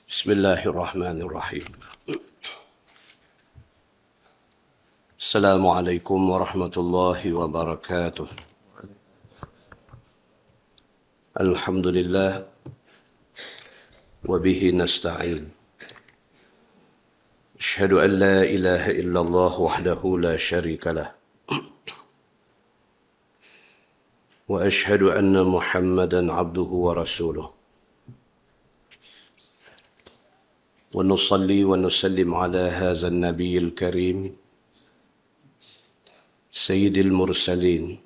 Bismillahirrahmanirrahim. Assalamualaikum warahmatullahi wabarakatuh. Alhamdulillah wa bihi nasta'in. Asyhadu an la ilaha illallah wahdahu la syarika lah. Wa asyhadu anna Muhammadan abduhu wa rasuluh. Wa nusalli wa nusallim ala hadha an-nabiy al-karim sayyidil mursalin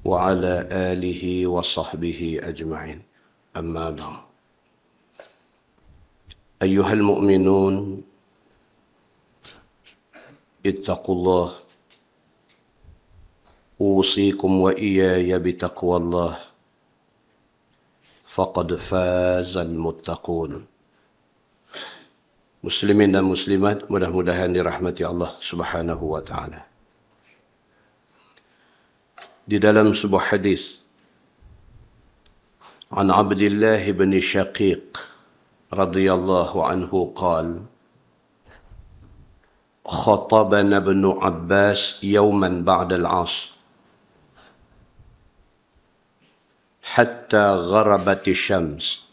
wa ala alihi wa sahbihi ajma'in. Amma ba'd. Ayyuhal mu'minun ittaqullah usikum wa iyaya bitaqwallah faqad fazal muttaqun. Muslimin dan muslimat, mudah-mudahan dirahmati Allah Subhanahu wa taala. Di dalam sebuah hadis an Abdullah bin Shaqiq radhiyallahu anhu qala khatabana ibn Abbas yawman ba'da al-'asr hatta gharabat asy-syams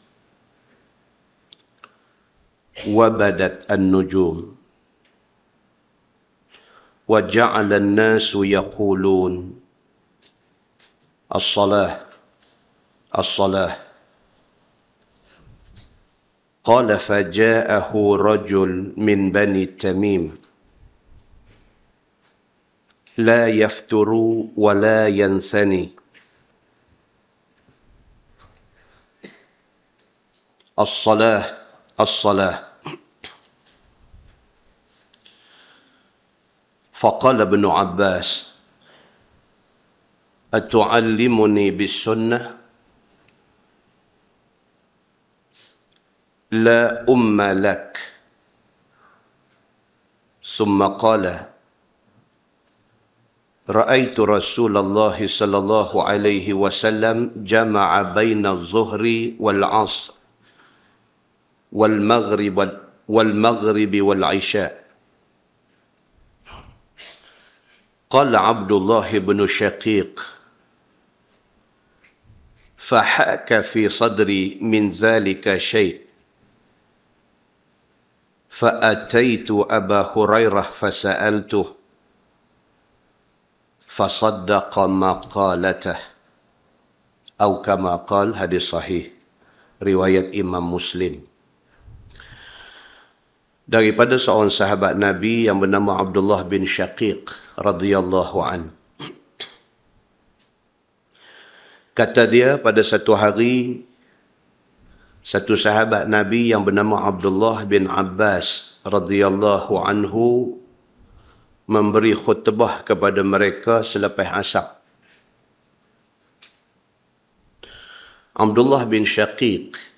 وبدت النجوم وجعل الناس يقولون الصلاة الصلاة قال فجاءه رجل من بني تميم لا يفتر ولا ينثني الصلاة الصلاة فقال ابن عباس أتعلمني بالسنة لا لك ثم قال رأيت رسول الله صلى الله عليه وسلم جمع بين الظهر والعصر والمغرب والعشاء. قال عبد الله بن شقيق فحاك في صدري من ذلك شيء فأتيت أبا هريرة فسألته فصدق مقالته أو كما قال. Hadis sahih riwayat Imam Muslim daripada seorang sahabat Nabi yang bernama Abdullah bin Shaqiq radhiyallahu an. Kata dia, pada satu hari satu sahabat Nabi yang bernama Abdullah bin Abbas radhiyallahu anhu memberi khutbah kepada mereka selepas asar. Abdullah bin Shaqiq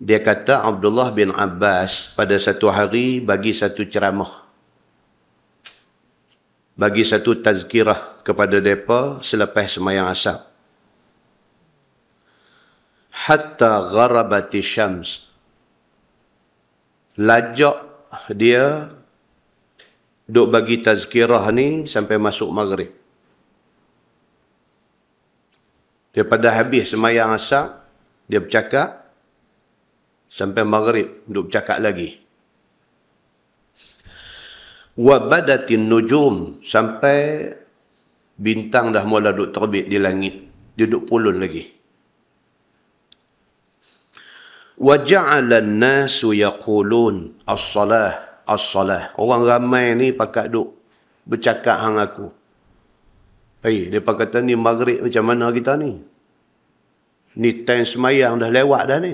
dia kata Abdullah bin Abbas pada satu hari bagi satu ceramah, bagi satu tazkirah kepada mereka selepas sembahyang asar. Hatta gharabati syams. Lajak dia duk bagi tazkirah ni sampai masuk maghrib. Daripada habis sembahyang asar dia bercakap sampai maghrib duk bercakap lagi. Wa badatin nujum, sampai bintang dah mula duk terbit di langit, dia duk pulun lagi. Wa ja'ala an-nasu yaqulun as-salah as-salah. Orang ramai ni pakat duk bercakap hang aku. Depa kata ni maghrib macam mana kita ni? Ni time semayang dah lewat dah ni.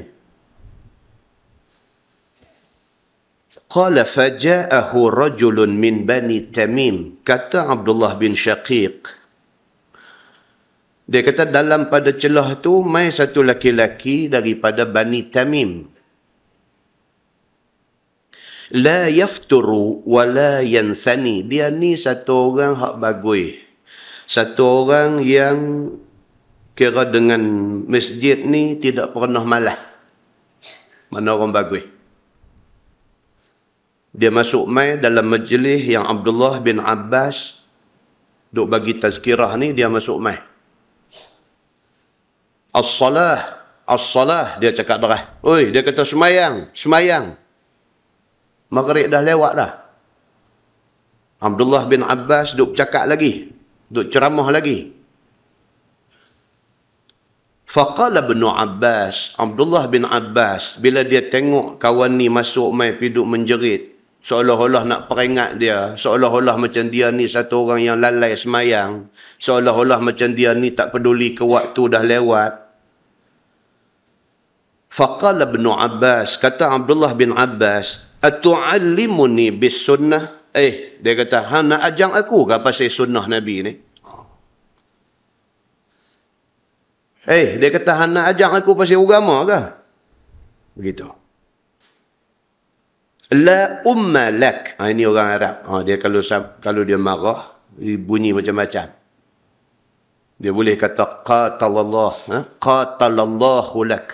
Qala faja'ahu rajulun min bani Tamim. Kata Abdullah bin Shaqiq, dia kata dalam pada celah tu mai satu laki-laki daripada Bani Tamim. La yafturu wa la yansani. Dia ni satu orang hak bagui. Satu orang yang kira dengan masjid ni tidak pernah malah. Mana orang bagus. Dia masuk mai dalam majlis yang Abdullah bin Abbas duk bagi tazkirah ni, dia masuk mai. As-salah, as-salah, dia cakap derah. Oi, dia kata semayang, semayang. Maghrib dah lewat dah. Abdullah bin Abbas duk cakap lagi, duk ceramah lagi. Faqala ibn Abbas, Abdullah bin Abbas, bila dia tengok kawan ni masuk mai pergi duk menjerit, seolah-olah nak peringat dia, seolah-olah macam dia ni satu orang yang lalai semayang, seolah-olah macam dia ni tak peduli ke waktu dah lewat. Faqala ibn Abbas, kata Abdullah bin Abbas, atu'allimuni bis sunnah? Dia kata, hang nak ajang aku ke pasal sunnah Nabi ni? Dia kata, hang nak ajang aku pasal agama ke? Begitu. La umma lak. Ini orang Arab. Dia kalau dia marah, dia bunyi macam-macam. Dia boleh kata qatalallah, qatalallahu lak.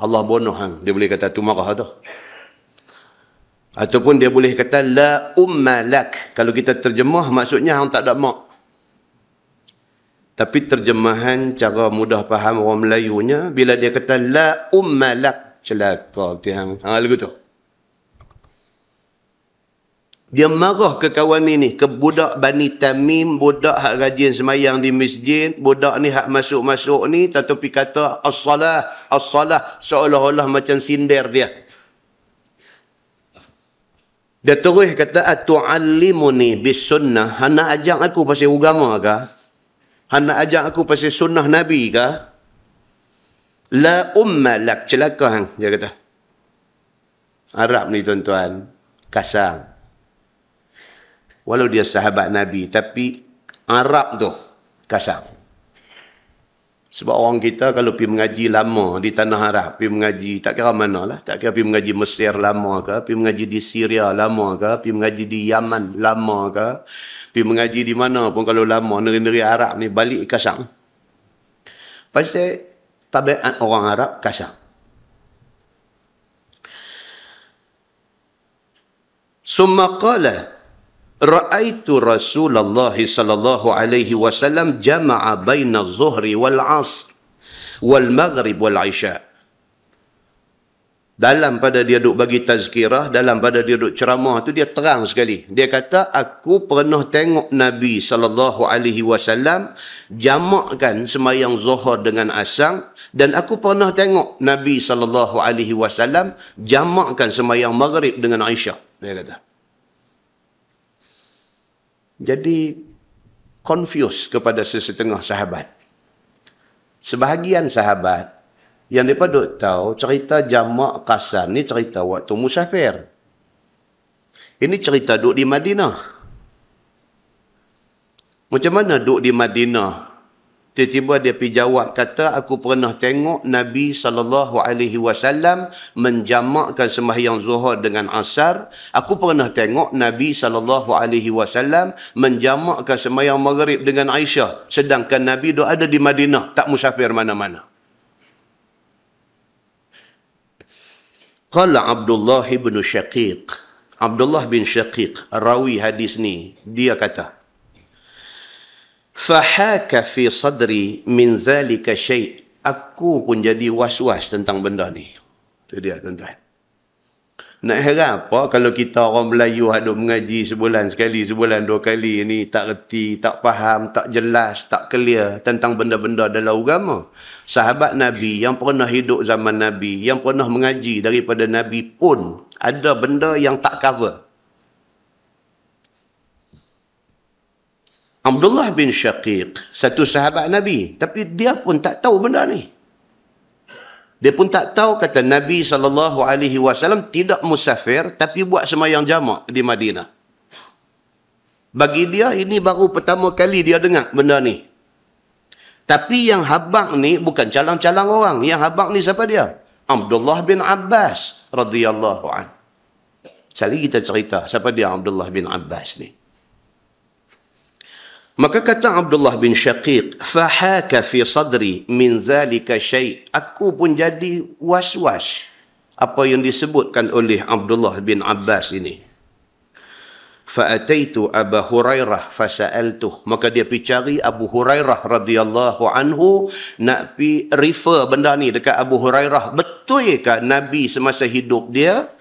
Allah bunuh hang. Dia boleh kata tu marah tu. Ataupun dia boleh kata la umma lak. Kalau kita terjemah maksudnya hang tak ada mak. Tapi terjemahan cara mudah faham orang Melayunya, bila dia kata la umma lak, celaka tu hang. Lagu tu. Dia marah ke kawan ni, ke budak Bani Tamim, budak hak rajin semayang di masjid, budak ni hak masuk-masuk ni, tetapi kata as-salah, as-salah, seolah-olah macam sindir dia. Dia terus kata, atu'allimuni bis sunnah, hang nak ajak aku pasal agama ke? Hang nak ajak aku pasal sunnah Nabi ke? La umma lak, celaka hang, dia kata. Arab ni tuan-tuan, kasar. Walau dia sahabat Nabi, tapi Arab tu kasar. Sebab orang kita kalau pergi mengaji lama di tanah Arab, pergi mengaji tak kira mana lah, tak kira pergi mengaji Mesir lama ke, pergi mengaji di Syria lama ke, pergi mengaji di Yaman lama ke, pergi mengaji di mana pun kalau lama, negeri-negeri Arab ni balik kasar. Pasal tabiat orang Arab kasar. Summa qala Ra'aitu Rasulullah sallallahu alaihi wasallam jama'a baina az-zuhri wal 'asr wal maghrib wal 'isha. Dalam pada dia duk bagi tazkirah, dalam pada dia duk ceramah tu dia terang sekali. Dia kata aku pernah tengok Nabi sallallahu alaihi wasallam jamakkan sembahyang zuhur dengan asar, dan aku pernah tengok Nabi sallallahu alaihi wasallam jamakkan sembahyang maghrib dengan isya. Dia kata. Jadi confuse kepada sesetengah sahabat. Sebahagian sahabat yang mereka duk tahu cerita jamak kasar ni cerita waktu musafir. Ini cerita duk di Madinah. Macam mana duk di Madinah? Tiba-tiba dia pergi jawab kata aku pernah tengok Nabi SAW menjamakkan sembahyang zuhur dengan asar. Aku pernah tengok Nabi SAW menjamakkan sembahyang maghrib dengan Aisyah. Sedangkan Nabi duk ada di Madinah, tak musafir mana-mana. Qala Abdullah bin Syaqiq. Abdullah bin Syaqiq, rawi hadis ni, dia kata, fahaka fi sadri min zalika syai'. Aku pun jadi was-was tentang benda ni. Itu dia tuan-tuan. Nak heran apa kalau kita orang Melayu hadap mengaji sebulan sekali, sebulan dua kali ni tak reti, tak faham, tak jelas, tak clear tentang benda-benda dalam agama. Sahabat Nabi yang pernah hidup zaman Nabi, yang pernah mengaji daripada Nabi pun ada benda yang tak cover. Abdullah bin Syaqiq, satu sahabat Nabi, tapi dia pun tak tahu benda ni. Dia pun tak tahu kata Nabi SAW tidak musafir tapi buat sembahyang jamak di Madinah. Bagi dia ini baru pertama kali dia dengar benda ni. Tapi yang habaq ni bukan calang-calang orang. Yang habaq ni siapa dia? Abdullah bin Abbas radhiyallahu an. Sekali kita cerita siapa dia Abdullah bin Abbas ni. Maka kata Abdullah bin Syaqiq, fahaka fi sadri min zalika syai'. Aku pun jadi was-was apa yang disebutkan oleh Abdullah bin Abbas ini. Fa'ataitu Abu Hurairah fasa'altuh. Maka dia pergi cari Abu Hurairah radhiyallahu anhu, nak pergi refer benda ni dekat Abu Hurairah. Betul ke Nabi semasa hidup dia,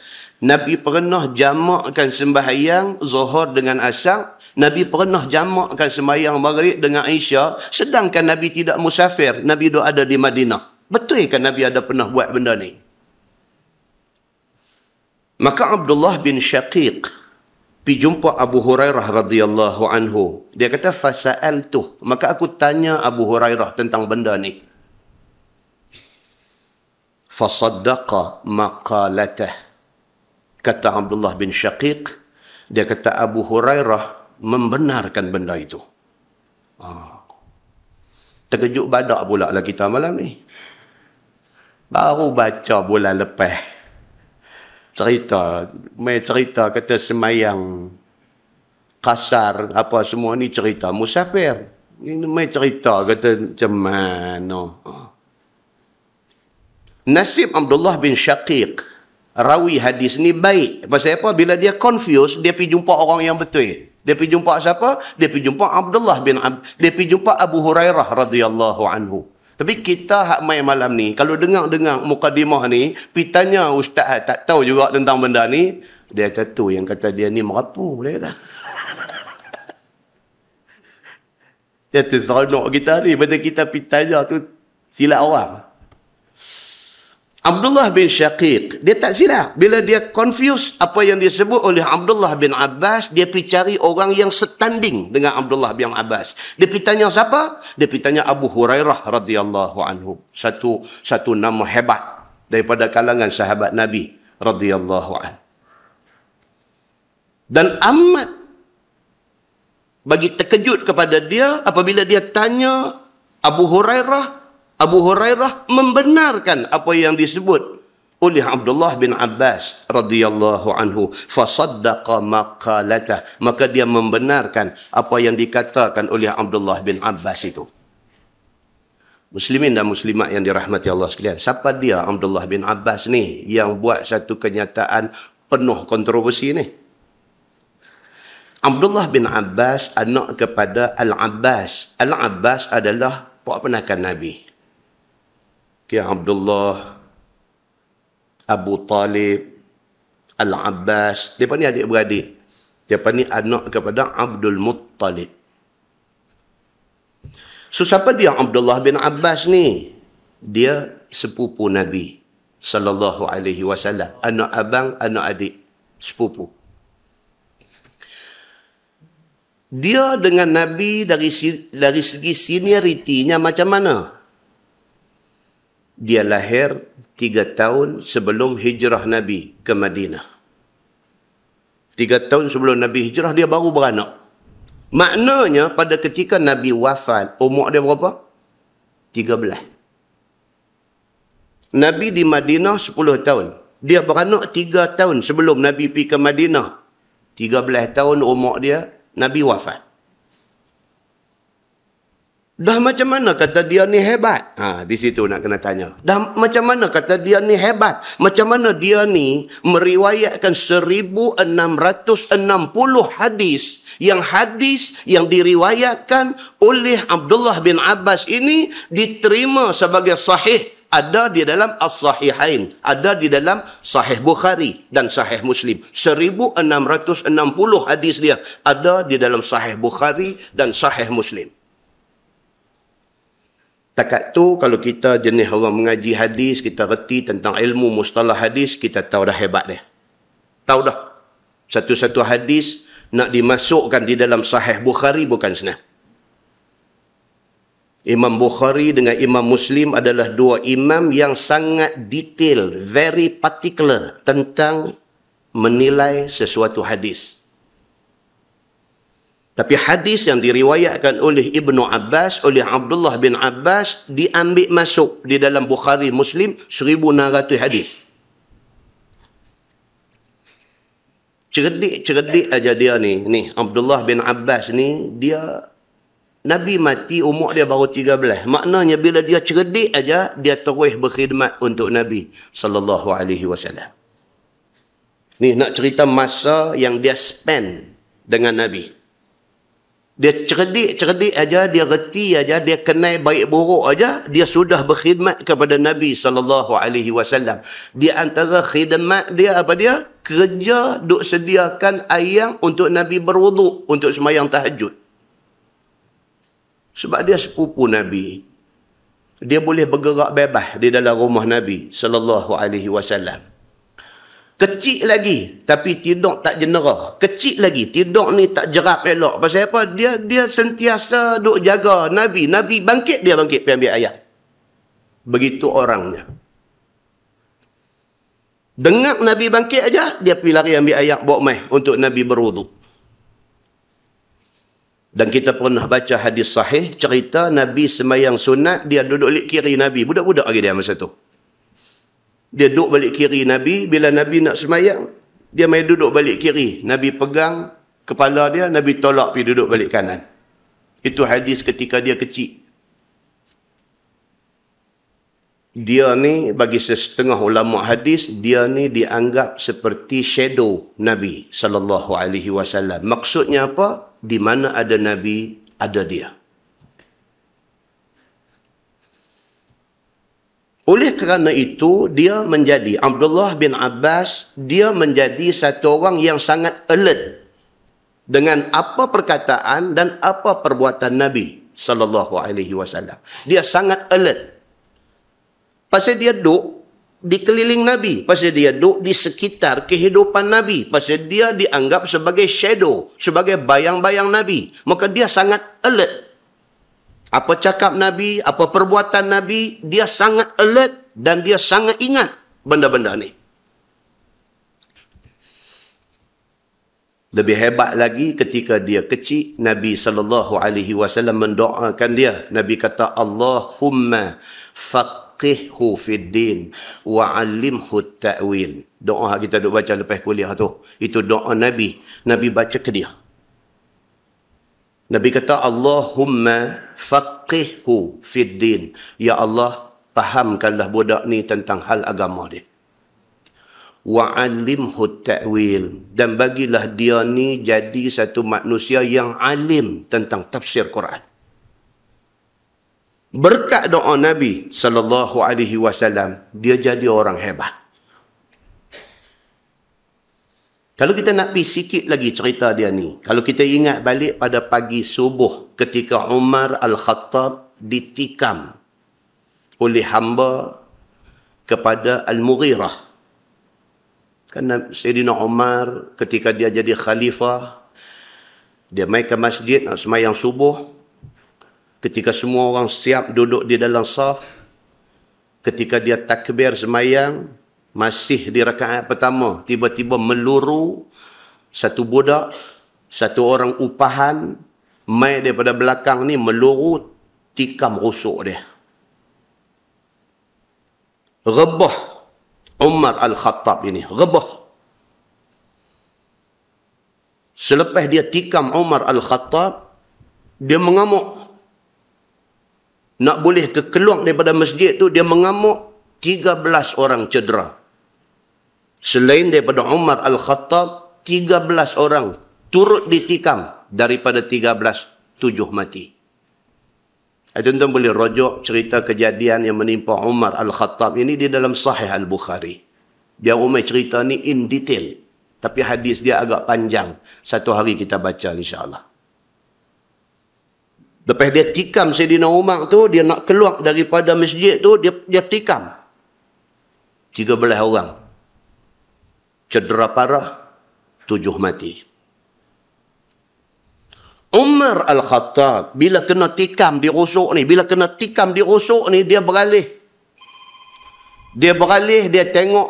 Nabi pernah jamakkan sembahyang Zuhur dengan Asar, Nabi pernah jamakkan sembahyang Maghrib dengan Isya, sedangkan Nabi tidak musafir, Nabi duduk ada di Madinah. Betul ke Nabi ada pernah buat benda ni? Maka Abdullah bin Syaqiq pergi jumpa Abu Hurairah radhiyallahu anhu. Dia kata, fasa'altuh. Maka aku tanya Abu Hurairah tentang benda ni. Fasaddaqa maqalatah. Kata Abdullah bin Syaqiq, dia kata Abu Hurairah membenarkan benda itu. Terkejut badak pula lah kita malam ni. Baru baca bulan lepas. Cerita kata semayang kasar, apa semua ni cerita musafir. Ini main cerita kata macam mana. Nasib Abdullah bin Syaqiq, rawi hadis ni baik. Pasal apa? Bila dia confused, dia pergi jumpa orang yang betul. Dia pergi jumpa siapa? Dia pergi jumpa dia pergi jumpa Abu Hurairah radhiyallahu anhu. Tapi kita hak main malam ni, kalau dengar mukadimah ni, pergi tanya ustaz tak tahu juga tentang benda ni, dia kata tu yang kata dia ni merapu, dia kata. Dia terseronok kita ni, betul kita pergi tanya tu silap orang. Abdullah bin Syaqiq, dia tak silap. Bila dia confused apa yang disebut oleh Abdullah bin Abbas, dia pergi cari orang yang setanding dengan Abdullah bin Abbas. Dia pergi tanya siapa? Dia pergi tanya Abu Hurairah radhiyallahu anhu. Satu nama hebat daripada kalangan sahabat Nabi radhiyallahu anhu. Dan amat bagi terkejut kepada dia apabila dia tanya Abu Hurairah membenarkan apa yang disebut oleh Abdullah bin Abbas radhiyallahu anhu. Fasaddaqa maqalatah. Maka dia membenarkan apa yang dikatakan oleh Abdullah bin Abbas itu. Muslimin dan muslimat yang dirahmati Allah sekalian. Siapa dia Abdullah bin Abbas ni yang buat satu kenyataan penuh kontroversi ni? Abdullah bin Abbas anak kepada Al-Abbas. Al-Abbas adalah ponakan Nabi. Abdullah, Abu Talib, Al-Abbas. Mereka ni adik-beradik. Mereka ni anak kepada Abdul Muttalib. So, siapa dia Abdullah bin Abbas ni? Dia sepupu Nabi sallallahu alaihi wasallam. Anak abang, anak adik. Sepupu. Dia dengan Nabi dari segi senioritinya macam mana? Dia lahir 3 tahun sebelum hijrah Nabi ke Madinah. 3 tahun sebelum Nabi hijrah, dia baru beranak. Maknanya pada ketika Nabi wafat, umur dia berapa? 13. Nabi di Madinah 10 tahun. Dia beranak 3 tahun sebelum Nabi pergi ke Madinah. 13 tahun umur dia, Nabi wafat. Dah macam mana kata dia ni hebat? Di situ nak kena tanya. Dah macam mana kata dia ni hebat? Macam mana dia ni meriwayatkan 1660 hadis yang diriwayatkan oleh Abdullah bin Abbas ini diterima sebagai sahih. Ada di dalam As-Sahihain, ada di dalam Sahih Bukhari dan Sahih Muslim. 1660 hadis dia ada di dalam Sahih Bukhari dan Sahih Muslim. Takat tu kalau kita jenis orang mengaji hadis, kita reti tentang ilmu mustalah hadis, kita tahu dah hebat dia. Tahu dah. Satu-satu hadis nak dimasukkan di dalam Sahih Bukhari bukan senang. Imam Bukhari dengan Imam Muslim adalah dua imam yang sangat detail, very particular tentang menilai sesuatu hadis. Tapi hadis yang diriwayatkan oleh Ibnu Abbas, oleh Abdullah bin Abbas, diambil masuk di dalam Bukhari Muslim 1600 hadis. Cerdik-cerdik aja dia ni. Ni Abdullah bin Abbas ni, dia Nabi mati umur dia baru 13. Maknanya bila dia cerdik aja, dia terus berkhidmat untuk Nabi sallallahu alaihi wasallam. Ni nak cerita masa yang dia spend dengan Nabi. Dia cerdik aja, dia reti aja, dia kenal baik buruk aja, dia sudah berkhidmat kepada Nabi sallallahu alaihi wasallam. Di antara khidmat dia apa dia? Kerja duk sediakan air untuk Nabi berwuduk untuk sembahyang tahajud. Sebab dia sepupu Nabi. Dia boleh bergerak bebas di dalam rumah Nabi sallallahu alaihi wasallam. Kecil lagi tapi tidur tak jenera. Kecil lagi tidur ni tak jerap elok. Pasal apa? Dia sentiasa duk jaga Nabi. Nabi bangkit, dia bangkit pergi ambil ayat. Begitu orangnya. Dengar Nabi bangkit aja, dia pergi lari ambil ayat bawa mai untuk Nabi berwuduk. Dan kita pernah baca hadis sahih cerita Nabi sembahyang sunat, dia duduk lik kiri Nabi. Budak-budak lagi dia masa tu. Dia duduk balik kiri Nabi. Bila Nabi nak sembahyang, dia main duduk balik kiri. Nabi pegang kepala dia, Nabi tolak pergi duduk balik kanan. Itu hadis ketika dia kecil. Dia ni, bagi setengah ulama hadis, dia ni dianggap seperti shadow Nabi sallallahu alaihi wasallam. Maksudnya apa? Di mana ada Nabi, ada dia. Oleh kerana itu, dia menjadi, Abdullah bin Abbas, dia menjadi satu orang yang sangat alert dengan apa perkataan dan apa perbuatan Nabi sallallahu alaihi wasallam. Dia sangat alert. Pasal dia duduk di keliling Nabi. Pasal dia duduk di sekitar kehidupan Nabi. Pasal dia dianggap sebagai shadow, sebagai bayang-bayang Nabi. Maka dia sangat alert. Apa cakap Nabi, apa perbuatan Nabi, dia sangat alert dan dia sangat ingat benda-benda ni. Lebih hebat lagi ketika dia kecil, Nabi SAW mendoakan dia. Nabi kata, Allahumma faqihhu fid din wa 'allimhu ta'wil. Doa kita duk baca lepas kuliah tu. Itu doa Nabi. Nabi baca ke dia. Nabi kata, Allahumma faqihhu fid din. Ya Allah, fahamkanlah budak ni tentang hal agama dia. Wa 'allimhu ta'wil. Dan bagilah dia ni jadi satu manusia yang alim tentang tafsir Quran. Berkat doa Nabi sallallahu alaihi wasallam, dia jadi orang hebat. Kalau kita nak pergi sikit lagi cerita dia ni. Kalau kita ingat balik pada pagi subuh ketika Umar Al-Khattab ditikam oleh hamba kepada Al-Mughirah. Kerana Sayyidina Umar ketika dia jadi khalifah, dia mai ke masjid nak sembahyang subuh. Ketika semua orang siap duduk di dalam saf, ketika dia takbir sembahyang, masih di rakaat pertama, tiba-tiba meluru satu budak, satu orang upahan, mai daripada belakang ni meluru, tikam rusuk dia. Rebah Umar Al-Khattab ini, rebah. Selepas dia tikam Umar Al-Khattab, dia mengamuk. Nak boleh keluar daripada masjid tu, dia mengamuk, 13 orang cedera. Selain daripada Umar Al-Khattab, 13 orang turut ditikam. Daripada 13, 7 mati. Tuan-tuan boleh rujuk cerita kejadian yang menimpa Umar Al-Khattab ini di dalam Sahih Al-Bukhari. Dia umai cerita ni in detail. Tapi hadis dia agak panjang. Satu hari kita baca insya-Allah. Lepas dia tikam Sayyidina Umar tu, dia nak keluar daripada masjid tu, dia tikam 13 orang. Cedera parah, 7 mati. Umar Al-Khattab, bila kena tikam di rusuk ni, dia beralih. Dia tengok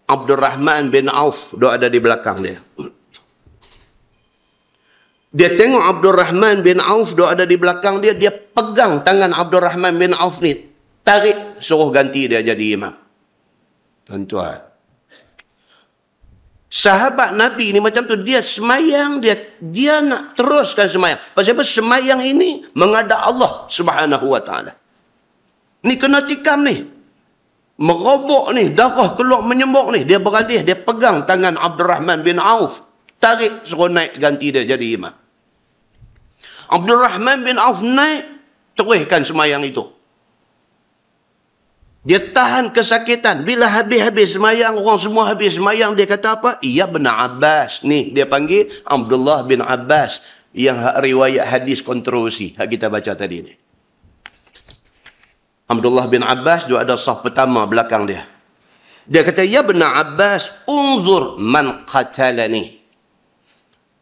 Abdul Rahman bin Auf, dia ada di belakang dia. Dia tengok Abdul Rahman bin Auf, dia ada di belakang dia. Dia pegang tangan Abdul Rahman bin Auf ni, tarik, suruh ganti dia jadi imam. Tuan-tuan, Sahabat Nabi ni macam tu, dia semayang, dia nak teruskan semayang. Pasal apa? Semayang ini menghadap Allah Subhanahu wa taala. Ni kena tikam ni. Merobok ni, darah keluar menyembok ni. Dia beralih, dia pegang tangan Abdul Rahman bin Auf. Tarik, suruh naik ganti dia jadi imam. Abdul Rahman bin Auf naik, teruskan semayang itu. Dia tahan kesakitan. Bila habis-habis semayang, orang semua habis semayang, dia kata apa? Ya bin Abbas. Ni, dia panggil Abdullah bin Abbas. Yang riwayat hadis kontroversi. Yang kita baca tadi ni. Abdullah bin Abbas, dia ada sah pertama belakang dia. Dia kata, Ya bin Abbas, unzur man qatalani.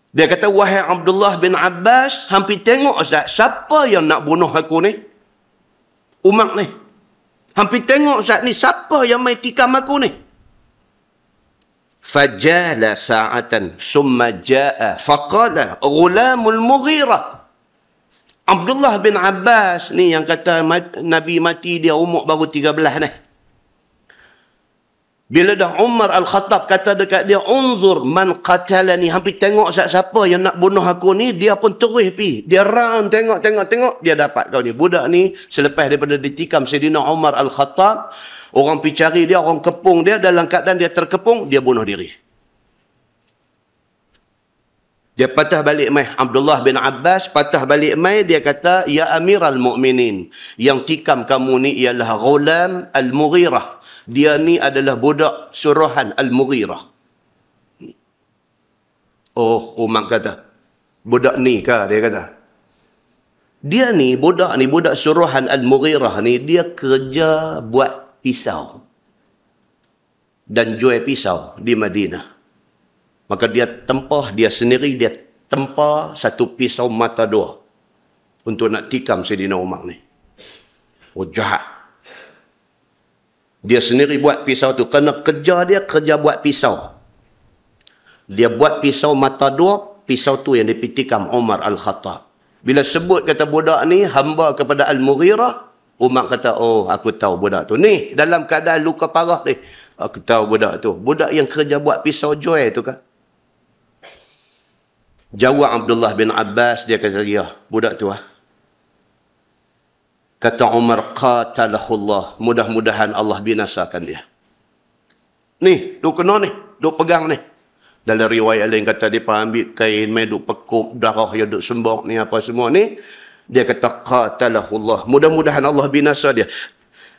Dia kata, wahai Abdullah bin Abbas, hampir tengok Ustaz, siapa yang nak bunuh aku ni? Umat ni. Hampir tengok Ustaz ni, siapa yang mai tikam aku ni? Fajala sa'atan summa ja'a faqala ghulamul Mughirah. Abdullah bin Abbas ni yang kata Nabi mati dia umur baru 13 ni. Bila dah Umar Al-Khattab kata dekat dia, unzur man qatalani, hampir tengok siapa yang nak bunuh aku ni, dia pun terus pi. Dia round tengok, dia dapat kau ni. Budak ni selepas daripada ditikam Sayyidina Umar Al-Khattab, orang pi cari dia, orang kepung dia, dalam keadaan dia terkepung, dia bunuh diri. Dia patah balik mai. Abdullah bin Abbas patah balik mai, dia kata, Ya Amiral Mu'minin, yang tikam kamu ni ialah Ghulam Al-Mughirah. Dia ni adalah budak suruhan Al-Mughirah. Oh, Umar kata, budak ni kah? Dia kata. Dia ni, budak suruhan Al-Mughirah ni, dia kerja buat pisau. Dan jual pisau di Madinah. Maka dia tempah, dia sendiri, dia tempah satu pisau mata dua. Untuk nak tikam Sayyidina Umar ni. Oh, jahat. Dia sendiri buat pisau tu. Kerana kerja buat pisau. Dia buat pisau mata dua, pisau tu yang dipitikam Umar Al-Khattab. Bila sebut kata budak ni hamba kepada Al-Mughirah, Umar kata, oh aku tahu budak tu. Ni dalam keadaan luka parah ni. Aku tahu budak tu. Budak yang kerja buat pisau jual tu kan. Jawab Abdullah bin Abbas, dia kata, ya budak tu lah. Kata Umar, qatalahullah, mudah-mudahan Allah binasakan dia. Ni, duk kena ni, duk pegang ni. Dalam riwayat lain kata dia ambil kain, main duk pekup, darah yang duk sembok ni, apa semua ni. Dia kata, qatalahullah, mudah-mudahan Allah binasa dia.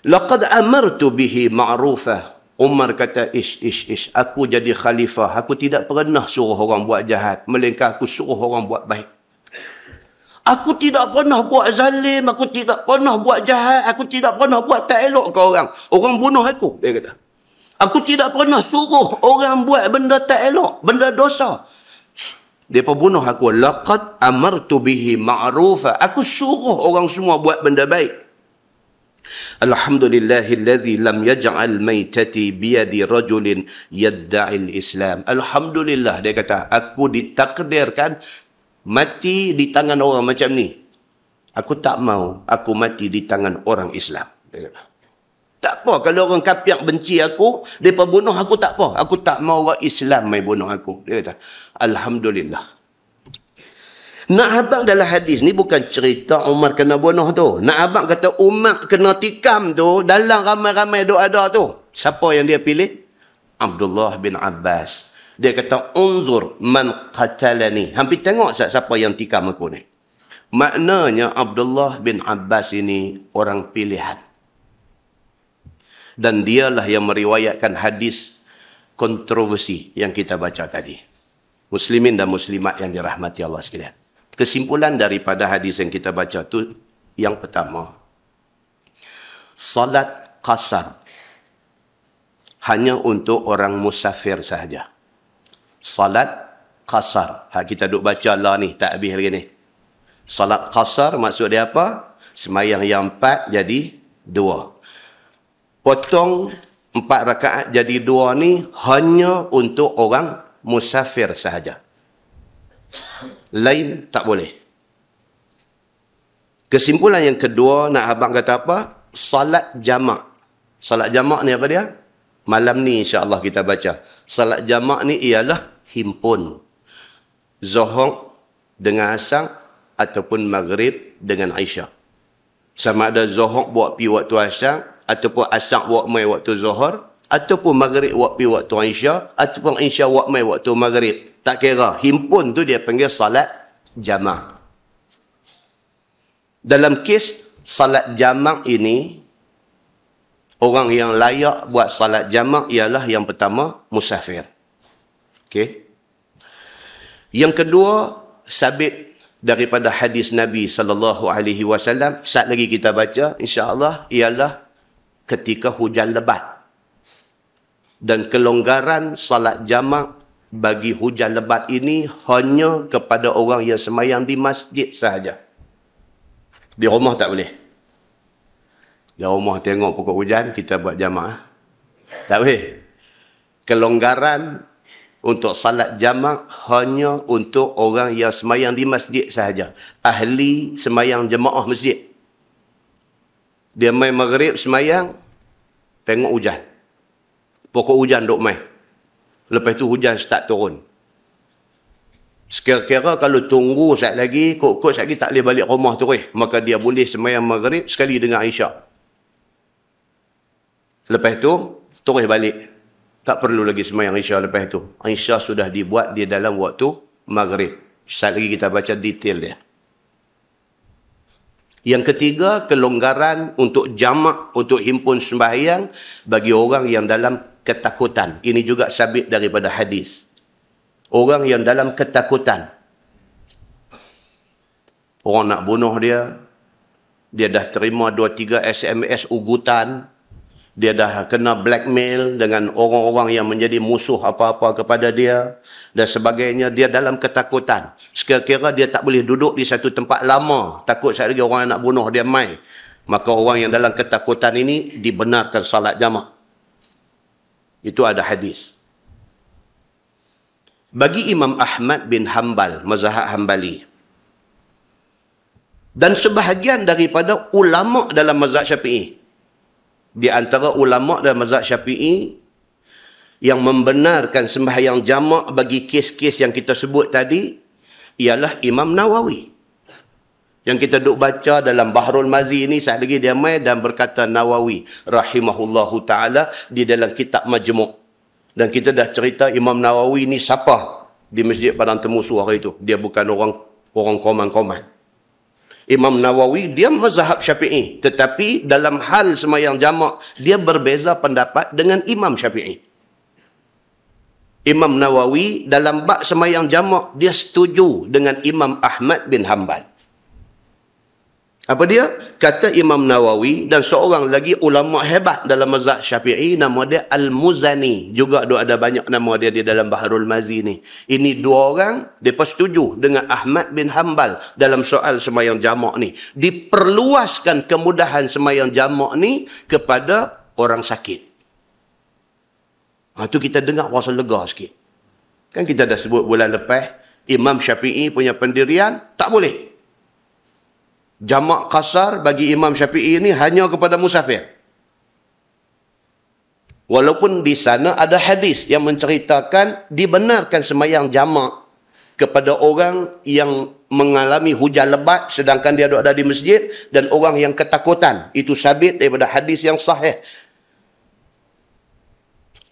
Laqad amartu bihi ma'rufah. Umar kata, ish, aku jadi khalifah, aku tidak pernah suruh orang buat jahat, melainkan aku suruh orang buat baik. Aku tidak pernah buat zalim, aku tidak pernah buat jahat, aku tidak pernah buat tak elok ke orang. Orang bunuh aku, dia kata. Aku tidak pernah suruh orang buat benda tak elok, benda dosa. Dia pun bunuh aku. Laqad amartu bihi ma'rufa. Aku suruh orang semua buat benda baik. Alhamdulillahillazi lam yaj'al maitati biyadi rajulin yadda'il Islam. Alhamdulillah, dia kata, aku ditakdirkan mati di tangan orang macam ni. Aku tak mau aku mati di tangan orang Islam. Dia kata, tak apa kalau orang kafir benci aku, mereka bunuh aku, tak apa. Aku tak mau orang Islam mai bunuh aku. Dia kata, Alhamdulillah. Nak abang dalam hadis ni bukan cerita Umar kena bunuh tu. Nak abang kata Umar kena tikam tu, dalam ramai-ramai duk ada tu. Siapa yang dia pilih? Abdullah bin Abbas. Dia kata, unzur man qatalani. Hampir tengok siapa yang tikam aku ni. Maknanya Abdullah bin Abbas ini orang pilihan. Dan dialah yang meriwayatkan hadis kontroversi yang kita baca tadi. Muslimin dan muslimat yang dirahmati Allah sekalian. Kesimpulan daripada hadis yang kita baca tu, yang pertama, salat qasar hanya untuk orang musafir sahaja. Salat qasar. Kita duk baca lah ni, tak habis lagi ni. Salat qasar maksud dia apa? Semayang yang 4 jadi 2. Potong 4 rakaat jadi 2 ni hanya untuk orang musafir sahaja. Lain tak boleh. Kesimpulan yang kedua, nak abang kata apa? Salat jamak. Salat jamak ni apa dia? Malam ni insya-Allah kita baca. Salat jamak ni ialah himpun Zuhur dengan Asar ataupun Maghrib dengan Isyak. Sama ada Zuhur buat pi waktu Asar ataupun Asar buat mai waktu Zuhur ataupun Maghrib buat pi waktu Isyak ataupun Isyak buat mai waktu Maghrib. Tak kira. Himpun tu dia panggil salat jamak. Dalam kes salat jamak ini, orang yang layak buat salat jamak ialah yang pertama, musafir. Okey. Yang kedua, sabit daripada hadis Nabi SAW, saat lagi kita baca, insya-Allah, ialah ketika hujan lebat. Dan kelonggaran salat jamak bagi hujan lebat ini hanya kepada orang yang semayang di masjid sahaja. Di rumah tak boleh. Di rumah tengok pokok hujan, kita buat jamak. Tak boleh. Kelonggaran untuk salat jamak hanya untuk orang yang semayang di masjid sahaja. Ahli semayang jemaah masjid. Dia main maghrib semayang, tengok hujan. Pokok hujan duk main. Lepas tu hujan start turun. Sekira-kira kalau tunggu sekejap lagi, kot-kot sekejap lagi tak boleh balik rumah tu, maka dia boleh semayang maghrib sekali dengan Isyak. Lepas tu, terus balik. Tak perlu lagi semayang Isyak lepas tu. Isyak sudah dibuat di dalam waktu maghrib. Sekejap lagi kita baca detail dia. Yang ketiga, kelonggaran untuk jamak, untuk himpun sembahyang bagi orang yang dalam ketakutan. Ini juga sabit daripada hadis. Orang yang dalam ketakutan. Orang nak bunuh dia. Dia dah terima 2-3 SMS ugutan. Dia dah kena blackmail dengan orang-orang yang menjadi musuh apa-apa kepada dia. Dan sebagainya. Dia dalam ketakutan. Sekira-kira dia tak boleh duduk di satu tempat lama. Takut sekali lagi orang nak bunuh dia mai. Maka orang yang dalam ketakutan ini dibenarkan salat jamak. Itu ada hadis. Bagi Imam Ahmad bin Hanbal, mazhab Hanbali, dan sebahagian daripada ulama dalam mazhab Syafi'i, di antara ulama dalam mazhab Syafi'i yang membenarkan sembahyang jamak bagi kes-kes yang kita sebut tadi ialah Imam Nawawi. Yang kita duk baca dalam Bahrul Mazi ini, saat lagi dia mai dan berkata Nawawi rahimahullahu ta'ala di dalam kitab Majmu'. Dan kita dah cerita Imam Nawawi ni siapa di Masjid Padang Temusu hari itu. Dia bukan orang koman-koman. Imam Nawawi, dia mazhab Syafi'i. Tetapi dalam hal semayang jamak, dia berbeza pendapat dengan Imam Syafi'i. Imam Nawawi dalam bab semayang jamak, dia setuju dengan Imam Ahmad bin Hanbal. Apa dia? Kata Imam Nawawi dan seorang lagi ulama hebat dalam mazhab Syafi'i, nama dia Al-Muzani. Juga ada banyak nama dia di dalam Bahrul Mazi ni. Ini dua orang, mereka setuju dengan Ahmad bin Hanbal dalam soal semayang jamak ni. Diperluaskan kemudahan semayang jamak ni kepada orang sakit. Itu kita dengar rasa lega sikit. Kan kita dah sebut bulan lepas, Imam Syafi'i punya pendirian, tak boleh. Jamak qasar bagi Imam Syafi'i ini hanya kepada musafir. Walaupun di sana ada hadis yang menceritakan dibenarkan semayang jamak kepada orang yang mengalami hujan lebat sedangkan dia ada di masjid dan orang yang ketakutan. Itu sabit daripada hadis yang sahih.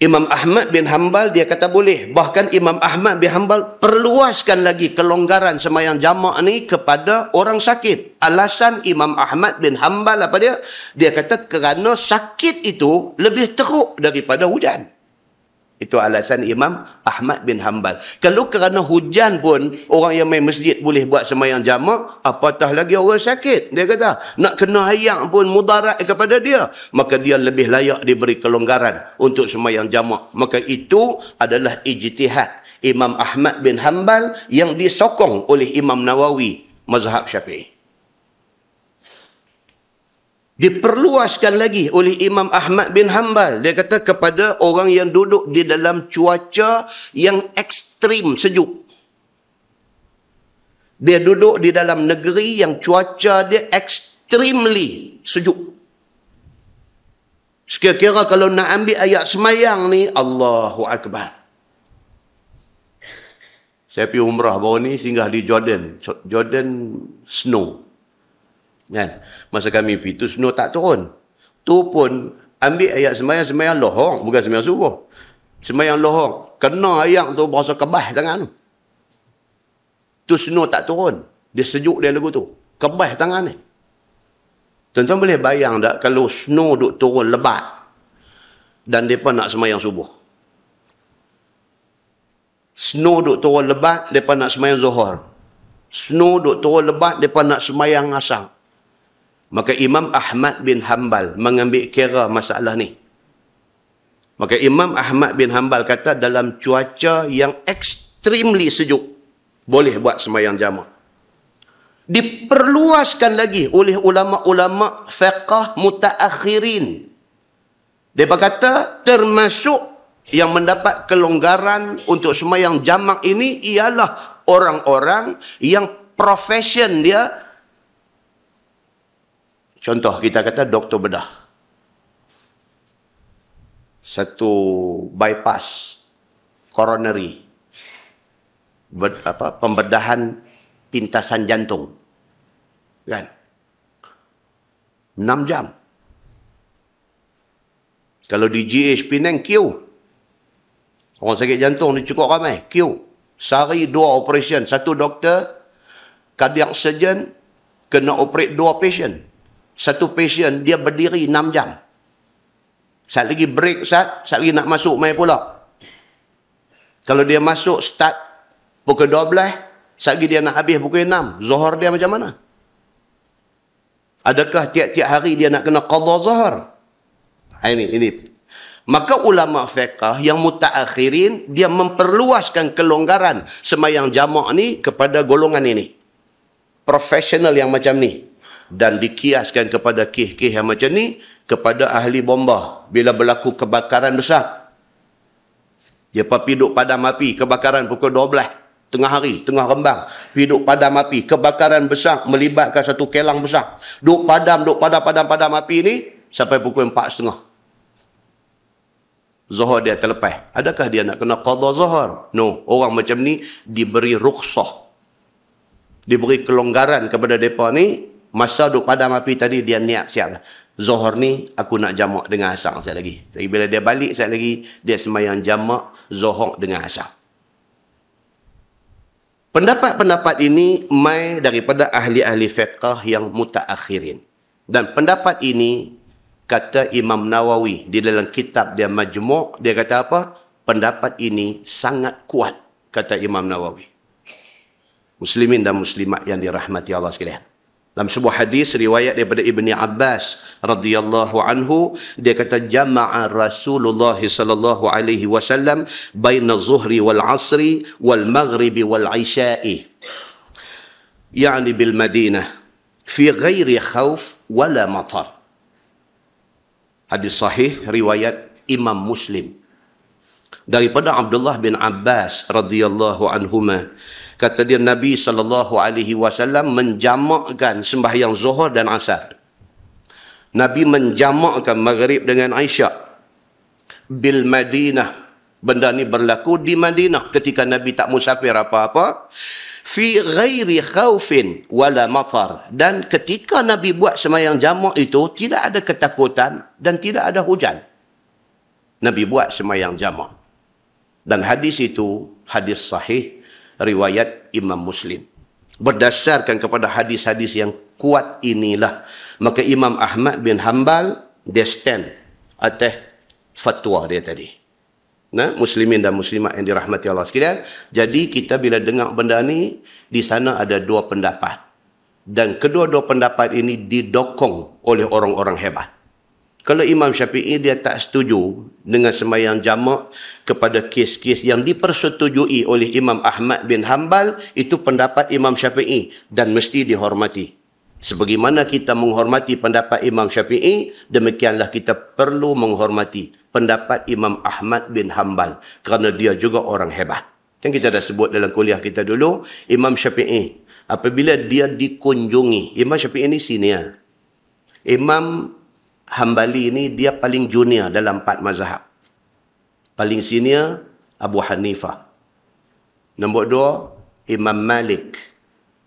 Imam Ahmad bin Hanbal dia kata boleh. Bahkan Imam Ahmad bin Hanbal perluaskan lagi kelonggaran semayang jamak ni kepada orang sakit. Alasan Imam Ahmad bin Hanbal apa dia? Dia kata kerana sakit itu lebih teruk daripada hujan. Itu alasan Imam Ahmad bin Hanbal. Kalau kerana hujan pun orang yang main masjid boleh buat semayang jamak, apatah lagi orang sakit. Dia kata nak kena ayak pun mudarat kepada dia, maka dia lebih layak diberi kelonggaran untuk semayang jamak. Maka itu adalah ijtihad Imam Ahmad bin Hanbal yang disokong oleh Imam Nawawi mazhab Syafi'i. Diperluaskan lagi oleh Imam Ahmad bin Hanbal. Dia kata kepada orang yang duduk di dalam cuaca yang ekstrim sejuk. Dia duduk di dalam negeri yang cuaca dia extremely sejuk. Sekira-kira kalau nak ambil ayat semayang ni, Allahu Akbar. Saya pergi umrah baru ni, singgah di Jordan. Jordan snow. Kan? Masa kami pergi tu snow tak turun. Tu pun ambil ayat semayang lohong. Bukan semayang subuh. Semayang lohong. Kena ayat tu berasa kebah tangan tu. Tu snow tak turun. Dia sejuk dia lagu tu. Kebah tangan ni. Tuan-tuan boleh bayang tak kalau snow duk turun lebat dan mereka nak semayang subuh. Snow duk turun lebat, mereka nak semayang zuhur. Snow duk turun lebat, mereka nak semayang asar. Maka Imam Ahmad bin Hanbal mengambil kira masalah ni. Maka Imam Ahmad bin Hanbal kata dalam cuaca yang extremely sejuk, boleh buat semayang jamaah. Diperluaskan lagi oleh ulama-ulama fiqh mutaakhirin. Dia berkata termasuk yang mendapat kelonggaran untuk sembahyang jamak ini ialah orang-orang yang profession dia, contoh kita kata doktor bedah, satu bypass coronary, pembedahan pintasan jantung. Kan? 6 jam. Kalau di GH Penang, queue. Orang sakit jantung ni cukup ramai. Queue. Sehari 2 operation. Satu doktor, cardiac surgeon, kena operate 2 patient. Satu patient, dia berdiri 6 jam. Saat lagi break, saat lagi nak masuk, main pula. Kalau dia masuk, start pukul 12, saat lagi dia nak habis pukul 6. Zuhur dia macam mana? Adakah tiap-tiap hari dia nak kena qadha zuhur? Ini. Maka ulama fiqh yang mutaakhirin, dia memperluaskan kelonggaran semayang jamak ni kepada golongan ini. Profesional yang macam ni. Dan dikiaskan kepada kes-kes yang macam ni, kepada ahli bomba. Bila berlaku kebakaran besar, dia pergi duduk padam api, kebakaran pukul 12. Tengah hari, tengah Rembang, pergi duduk padam api, kebakaran besar, melibatkan satu kelang besar. Duduk padam api ni, sampai pukul 4.30. Zuhur dia terlepas. Adakah dia nak kena qadha zuhur? No, orang macam ni diberi rukhsah. Diberi kelonggaran kepada mereka ni, masa duduk padam api tadi, dia niat siap dah. Zuhur ni, aku nak jamak dengan asar sekali lagi. Jadi bila dia balik sekali lagi, dia semayang jamak zuhur dengan asar. Pendapat-pendapat ini mai daripada ahli-ahli fiqh yang mutaakhirin. Dan pendapat ini, kata Imam Nawawi di dalam kitab dia Majmu', dia kata apa? Pendapat ini sangat kuat, kata Imam Nawawi. Muslimin dan muslimat yang dirahmati Allah sekalian. Dalam sebuah hadis riwayat daripada Ibni Abbas radhiyallahu anhu, dia kata jama'a Rasulullah sallallahu alaihi wasallam baina zuhri wal asri wal maghribi wal isya'i, yani bil Madinah fi ghairi khauf wala matar. Hadis sahih riwayat Imam Muslim daripada Abdullah bin Abbas radhiyallahu anhuma. Kata dia, Nabi SAW menjamakkan sembahyang zuhur dan asar. Nabi menjamakkan maghrib dengan Aisyah. Bil Madinah. Benda ni berlaku di Madinah ketika Nabi tak musafir apa-apa. Fi ghairi khawfin wala matar. Dan ketika Nabi buat sembahyang jamak itu, tidak ada ketakutan dan tidak ada hujan. Nabi buat sembahyang jamak. Dan hadis itu, hadis sahih, riwayat Imam Muslim. Berdasarkan kepada hadis-hadis yang kuat inilah, maka Imam Ahmad bin Hanbal, dia stand atas fatwa dia tadi. Nah, muslimin dan muslimat yang dirahmati Allah sekalian. Jadi kita bila dengar benda ni, di sana ada 2 pendapat. Dan kedua-dua pendapat ini didokong oleh orang-orang hebat. Kalau Imam Syafi'i dia tak setuju dengan sembahyang jamak kepada kes-kes yang dipersetujui oleh Imam Ahmad bin Hanbal, itu pendapat Imam Syafi'i dan mesti dihormati. Sebagaimana kita menghormati pendapat Imam Syafi'i, demikianlah kita perlu menghormati pendapat Imam Ahmad bin Hanbal kerana dia juga orang hebat. Yang kita dah sebut dalam kuliah kita dulu, Imam Syafi'i apabila dia dikunjungi, Imam Syafi'i ini senior. Imam Hambali ni dia paling junior dalam 4 mazhab. Paling senior Abu Hanifah. Nombor 2 Imam Malik.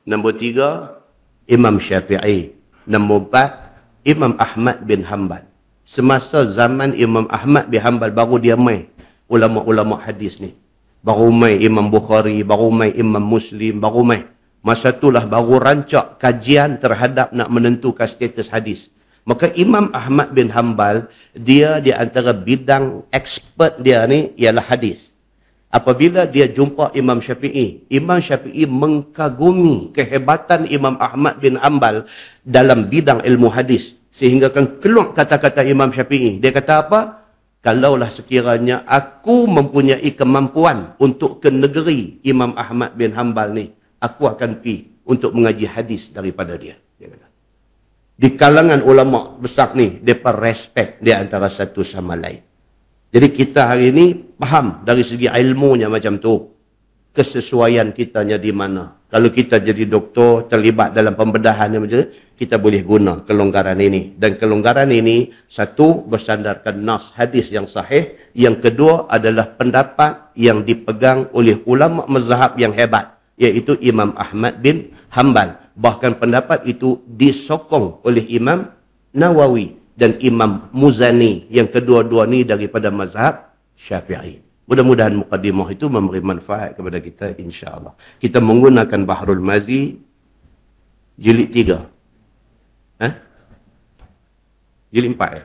Nombor 3 Imam Syafi'i. Nombor 4 Imam Ahmad bin Hanbal. Semasa zaman Imam Ahmad bin Hanbal baru dia mai ulama-ulama hadis ni. Baru mai Imam Bukhari, baru mai Imam Muslim, baru mai. Masa itulah baru rancak kajian terhadap nak menentukan status hadis. Maka Imam Ahmad bin Hanbal, dia di antara bidang expert dia ni ialah hadis. Apabila dia jumpa Imam Syafi'i, Imam Syafi'i mengkagumi kehebatan Imam Ahmad bin Hanbal dalam bidang ilmu hadis. Sehingga kan keluar kata-kata Imam Syafi'i. Dia kata apa? Kalaulah sekiranya aku mempunyai kemampuan untuk ke negeri Imam Ahmad bin Hanbal ni, aku akan pergi untuk mengaji hadis daripada dia. Dia kata. Di kalangan ulama besar ni, mereka respect di antara satu sama lain. Jadi kita hari ini faham dari segi ilmunya macam tu. Kesesuaian kitanya di mana. Kalau kita jadi doktor, terlibat dalam pembedahan yang macam ni, kita boleh guna kelonggaran ini. Dan kelonggaran ini, satu, bersandarkan nas hadis yang sahih. Yang kedua adalah pendapat yang dipegang oleh ulama mazhab yang hebat, iaitu Imam Ahmad bin Hanbal. Bahkan pendapat itu disokong oleh Imam Nawawi dan Imam Muzani, yang kedua-dua ni daripada mazhab Syafi'i. Mudah-mudahan muqaddimah itu memberi manfaat kepada kita, insya-Allah. Kita menggunakan Bahrul Mazi jilid 3. Jilid 4 ya?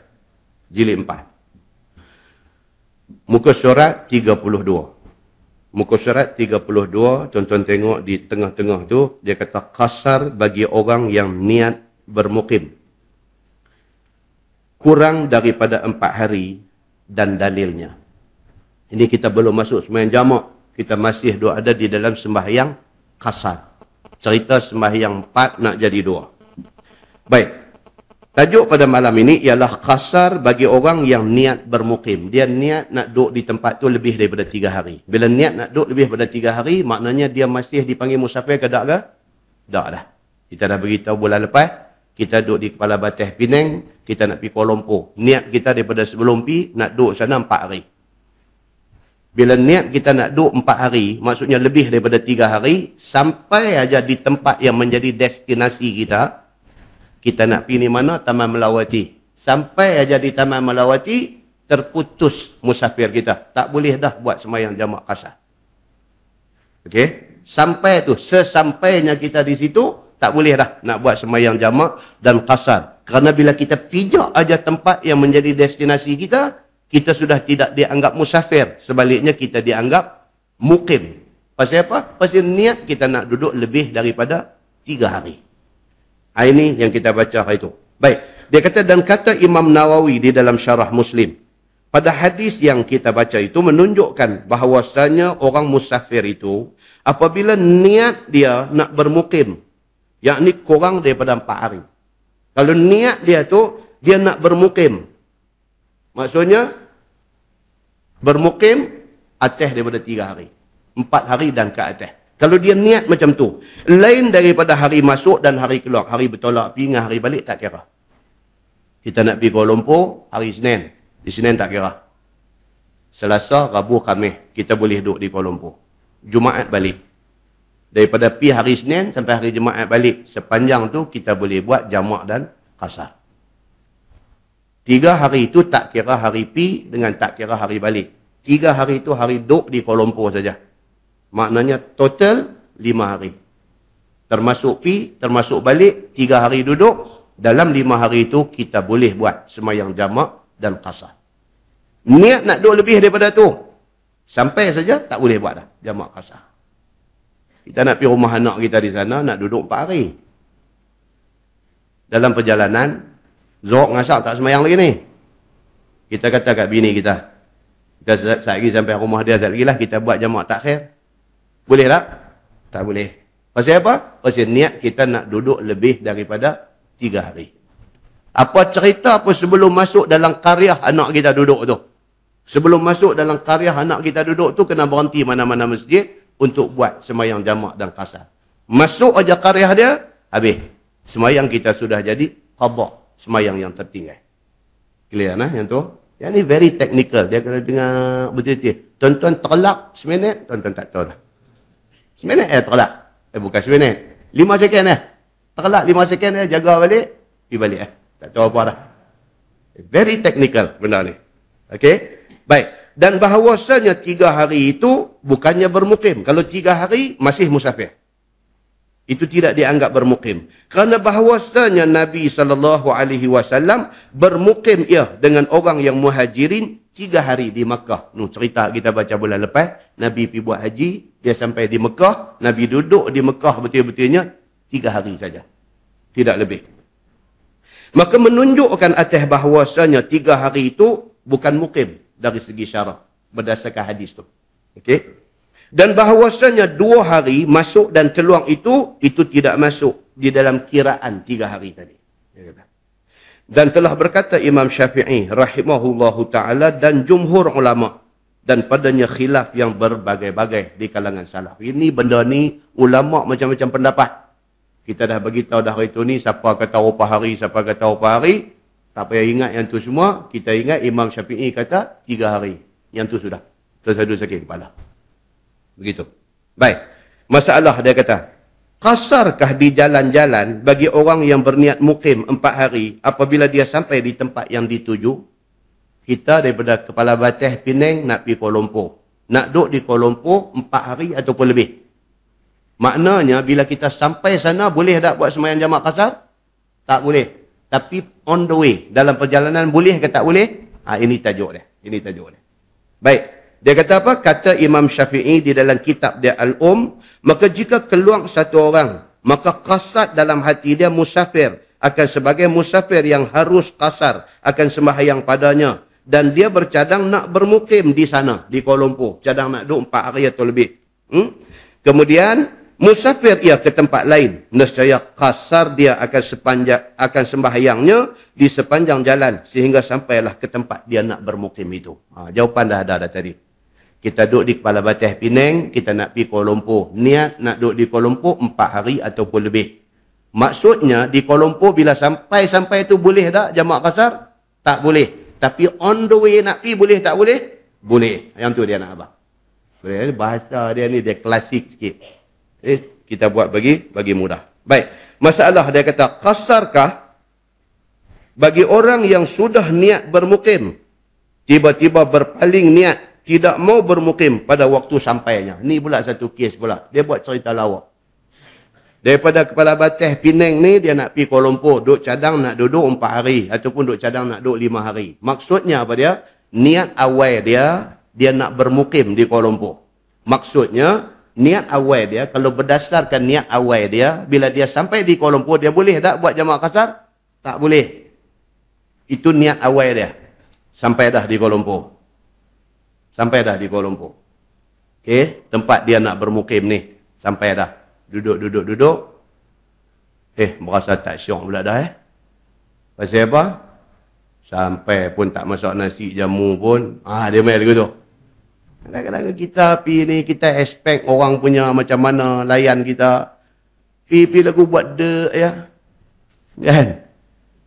Jilid 4. Muka surat 32. Muka surat 32, tuan-tuan tengok di tengah-tengah tu, dia kata qasar bagi orang yang niat bermukim. Kurang daripada 4 hari dan dalilnya. Ini kita belum masuk sembahyang jamak. Kita masih ada di dalam sembahyang qasar. Cerita sembahyang 4 nak jadi 2. Baik. Tajuk pada malam ini ialah qasar bagi orang yang niat bermukim. Dia niat nak duduk di tempat tu lebih daripada 3 hari. Bila niat nak duduk lebih daripada 3 hari, maknanya dia masih dipanggil musafir ke tak ke? Tak dah. Kita dah beritahu bulan lepas, kita duduk di Kepala Bateh Penang, kita nak pergi Kuala Lumpur. Niat kita daripada sebelum pergi, nak duduk sana 4 hari. Bila niat kita nak duduk 4 hari, maksudnya lebih daripada 3 hari, sampai aja di tempat yang menjadi destinasi kita, kita nak pergi ni mana? Taman Melawati. Sampai aja di Taman Melawati, terputus musafir kita. Tak boleh dah buat sembahyang jamak qasar. Okey? Sampai tu, sesampainya kita di situ, tak boleh dah nak buat sembahyang jamak dan qasar. Kerana bila kita pijak aja tempat yang menjadi destinasi kita, kita sudah tidak dianggap musafir. Sebaliknya kita dianggap mukim. Pasal apa? Pasal niat kita nak duduk lebih daripada 3 hari. Ini yang kita baca hari itu. Baik. Dia kata, dan kata Imam Nawawi di dalam syarah Muslim, pada hadis yang kita baca itu menunjukkan bahawasanya orang musafir itu, apabila niat dia nak bermukim, yakni kurang daripada 4 hari. Kalau niat dia tu, dia nak bermukim, maksudnya bermukim atas daripada 3 hari. 4 hari dan ke atas. Kalau dia niat macam tu, lain daripada hari masuk dan hari keluar. Hari bertolak pergi dengan hari balik tak kira. Kita nak pergi Kuala Lumpur hari Senin. Di Senin tak kira. Selasa, Rabu, Khamis kita boleh duduk di Kuala Lumpur. Jumaat balik. Daripada pergi hari Senin sampai hari Jumaat balik. Sepanjang tu kita boleh buat jamak dan qasar. 3 hari itu tak kira hari pi dengan tak kira hari balik. 3 hari itu hari duduk di Kuala Lumpur saja. Maknanya total 5 hari. Termasuk pi, termasuk balik, 3 hari duduk. Dalam 5 hari itu kita boleh buat sembahyang jamak dan qasar. Niat nak duduk lebih daripada tu, sampai saja tak boleh buat dah jamak qasar. Kita nak pergi rumah anak kita di sana, nak duduk 4 hari. Dalam perjalanan, Zohor ngasak tak sembahyang lagi ni. Kita kata kat bini kita, kita saat lagi sampai rumah dia, saat lagi lah kita buat jamak takhir. Boleh tak? Tak boleh. Pasal apa? Pasal niat kita nak duduk lebih daripada 3 hari. Apa cerita apa sebelum masuk dalam qaryah anak kita duduk tu? Sebelum masuk dalam qaryah anak kita duduk tu, kena berhenti mana-mana masjid untuk buat sembahyang jamak dan qasar. Masuk aja qaryah dia, habis. Sembahyang kita sudah jadi qadha, sembahyang yang tertinggal. Clear nah yang tu? Yang ni very technical. Dia kena dengar betul-betul. Tuan-tuan terlak seminit, tuan-tuan tak tahu dah. Seminit terlak. Bukan seminit. 5 second terlak 5 second jaga balik, pergi balik Tak tahu apa dah. Very technical benda ni. Okey? Baik. Dan bahawasanya 3 hari itu bukannya bermukim. Kalau 3 hari masih musafir. Itu tidak dianggap bermukim. Kerana bahawasanya Nabi SAW bermukim dengan orang yang muhajirin 3 hari di Makkah. Cerita kita baca bulan lepas. Nabi pergi buat haji. Dia sampai di Makkah. Nabi duduk di Makkah betul-betulnya 3 hari saja. Tidak lebih. Maka menunjukkan atas bahawasanya 3 hari itu bukan mukim dari segi syarak. Berdasarkan hadis tu. Okey? Dan bahawasanya 2 hari masuk dan keluar itu tidak masuk di dalam kiraan 3 hari tadi. Dan telah berkata Imam Syafi'i rahimahullahu ta'ala dan jumhur ulama' dan padanya khilaf yang berbagai-bagai di kalangan salaf. Ini benda ni ulama' macam-macam pendapat. Kita dah beritahu dah hari tu ni siapa kata berapa hari, siapa kata berapa hari. Tak payah ingat yang tu semua. Kita ingat Imam Syafi'i kata 3 hari. Yang tu sudah. Tersadu sakit kepala. Begitu. Baik. Masalah dia kata, kasarkah di jalan-jalan bagi orang yang berniat mukim 4 hari apabila dia sampai di tempat yang dituju? Kita daripada Kepala Batas Penang nak pergi Kuala Lumpur. Nak duduk di Kuala Lumpur 4 hari ataupun lebih. Maknanya bila kita sampai sana boleh tak buat sembahyang jamak kasar? Tak boleh. Tapi on the way, dalam perjalanan boleh ke tak boleh? Ini tajuk dia. Ini tajuk dia. Baik. Dia kata apa? Kata Imam Syafi'i di dalam kitab dia maka jika keluar satu orang, maka qasad dalam hati dia musafir, akan sebagai musafir yang harus kasar akan sembahyang padanya. Dan dia bercadang nak bermukim di sana, di Kuala Lumpur. Cadang nak duduk 4 hari atau lebih. Kemudian, musafir ia ke tempat lain. Nescaya kasar dia akan sembahyangnya di sepanjang jalan. Sehingga sampailah ke tempat dia nak bermukim itu. Jawapan dah ada tadi. Kita duduk di Kepala Batas Penang, kita nak pergi Kuala Lumpur. Niat nak duduk di Kuala Lumpur 4 hari ataupun lebih. Maksudnya, di Kuala Lumpur bila sampai itu boleh tak jamak kasar? Tak boleh. Tapi on the way nak pergi boleh tak boleh? Boleh. Yang tu dia nak abang. Boleh. Bahasa dia ni dia klasik sikit. Kita buat bagi mudah. Baik. Masalah dia kata, kasarkah bagi orang yang sudah niat bermukim, tiba-tiba berpaling niat, tidak mau bermukim pada waktu sampainya. Ni pula satu kes pula. Dia buat cerita lawak. Daripada Kepala Batas Penang ni, dia nak pergi Kuala Lumpur. Duduk cadang nak duduk 4 hari. Ataupun duduk cadang nak duduk 5 hari. Maksudnya apa dia? Niat awal dia nak bermukim di Kuala Lumpur. Maksudnya, niat awal dia, kalau berdasarkan niat awal dia, bila dia sampai di Kuala Lumpur, dia boleh tak buat jamak kasar? Tak boleh. Itu niat awal dia. Sampai dah di Kuala Lumpur. Sampai dah di Kuala Lumpur. Okey, tempat dia nak bermukim ni. Sampai dah. Duduk. Merasa tak syok pula dah Pasal apa? Sampai pun tak masak nasi jamu pun. Dia main lagu tu. Kadang-kadang kita pergi ni, kita expect orang punya macam mana layan kita. Pergi lagu buat kan?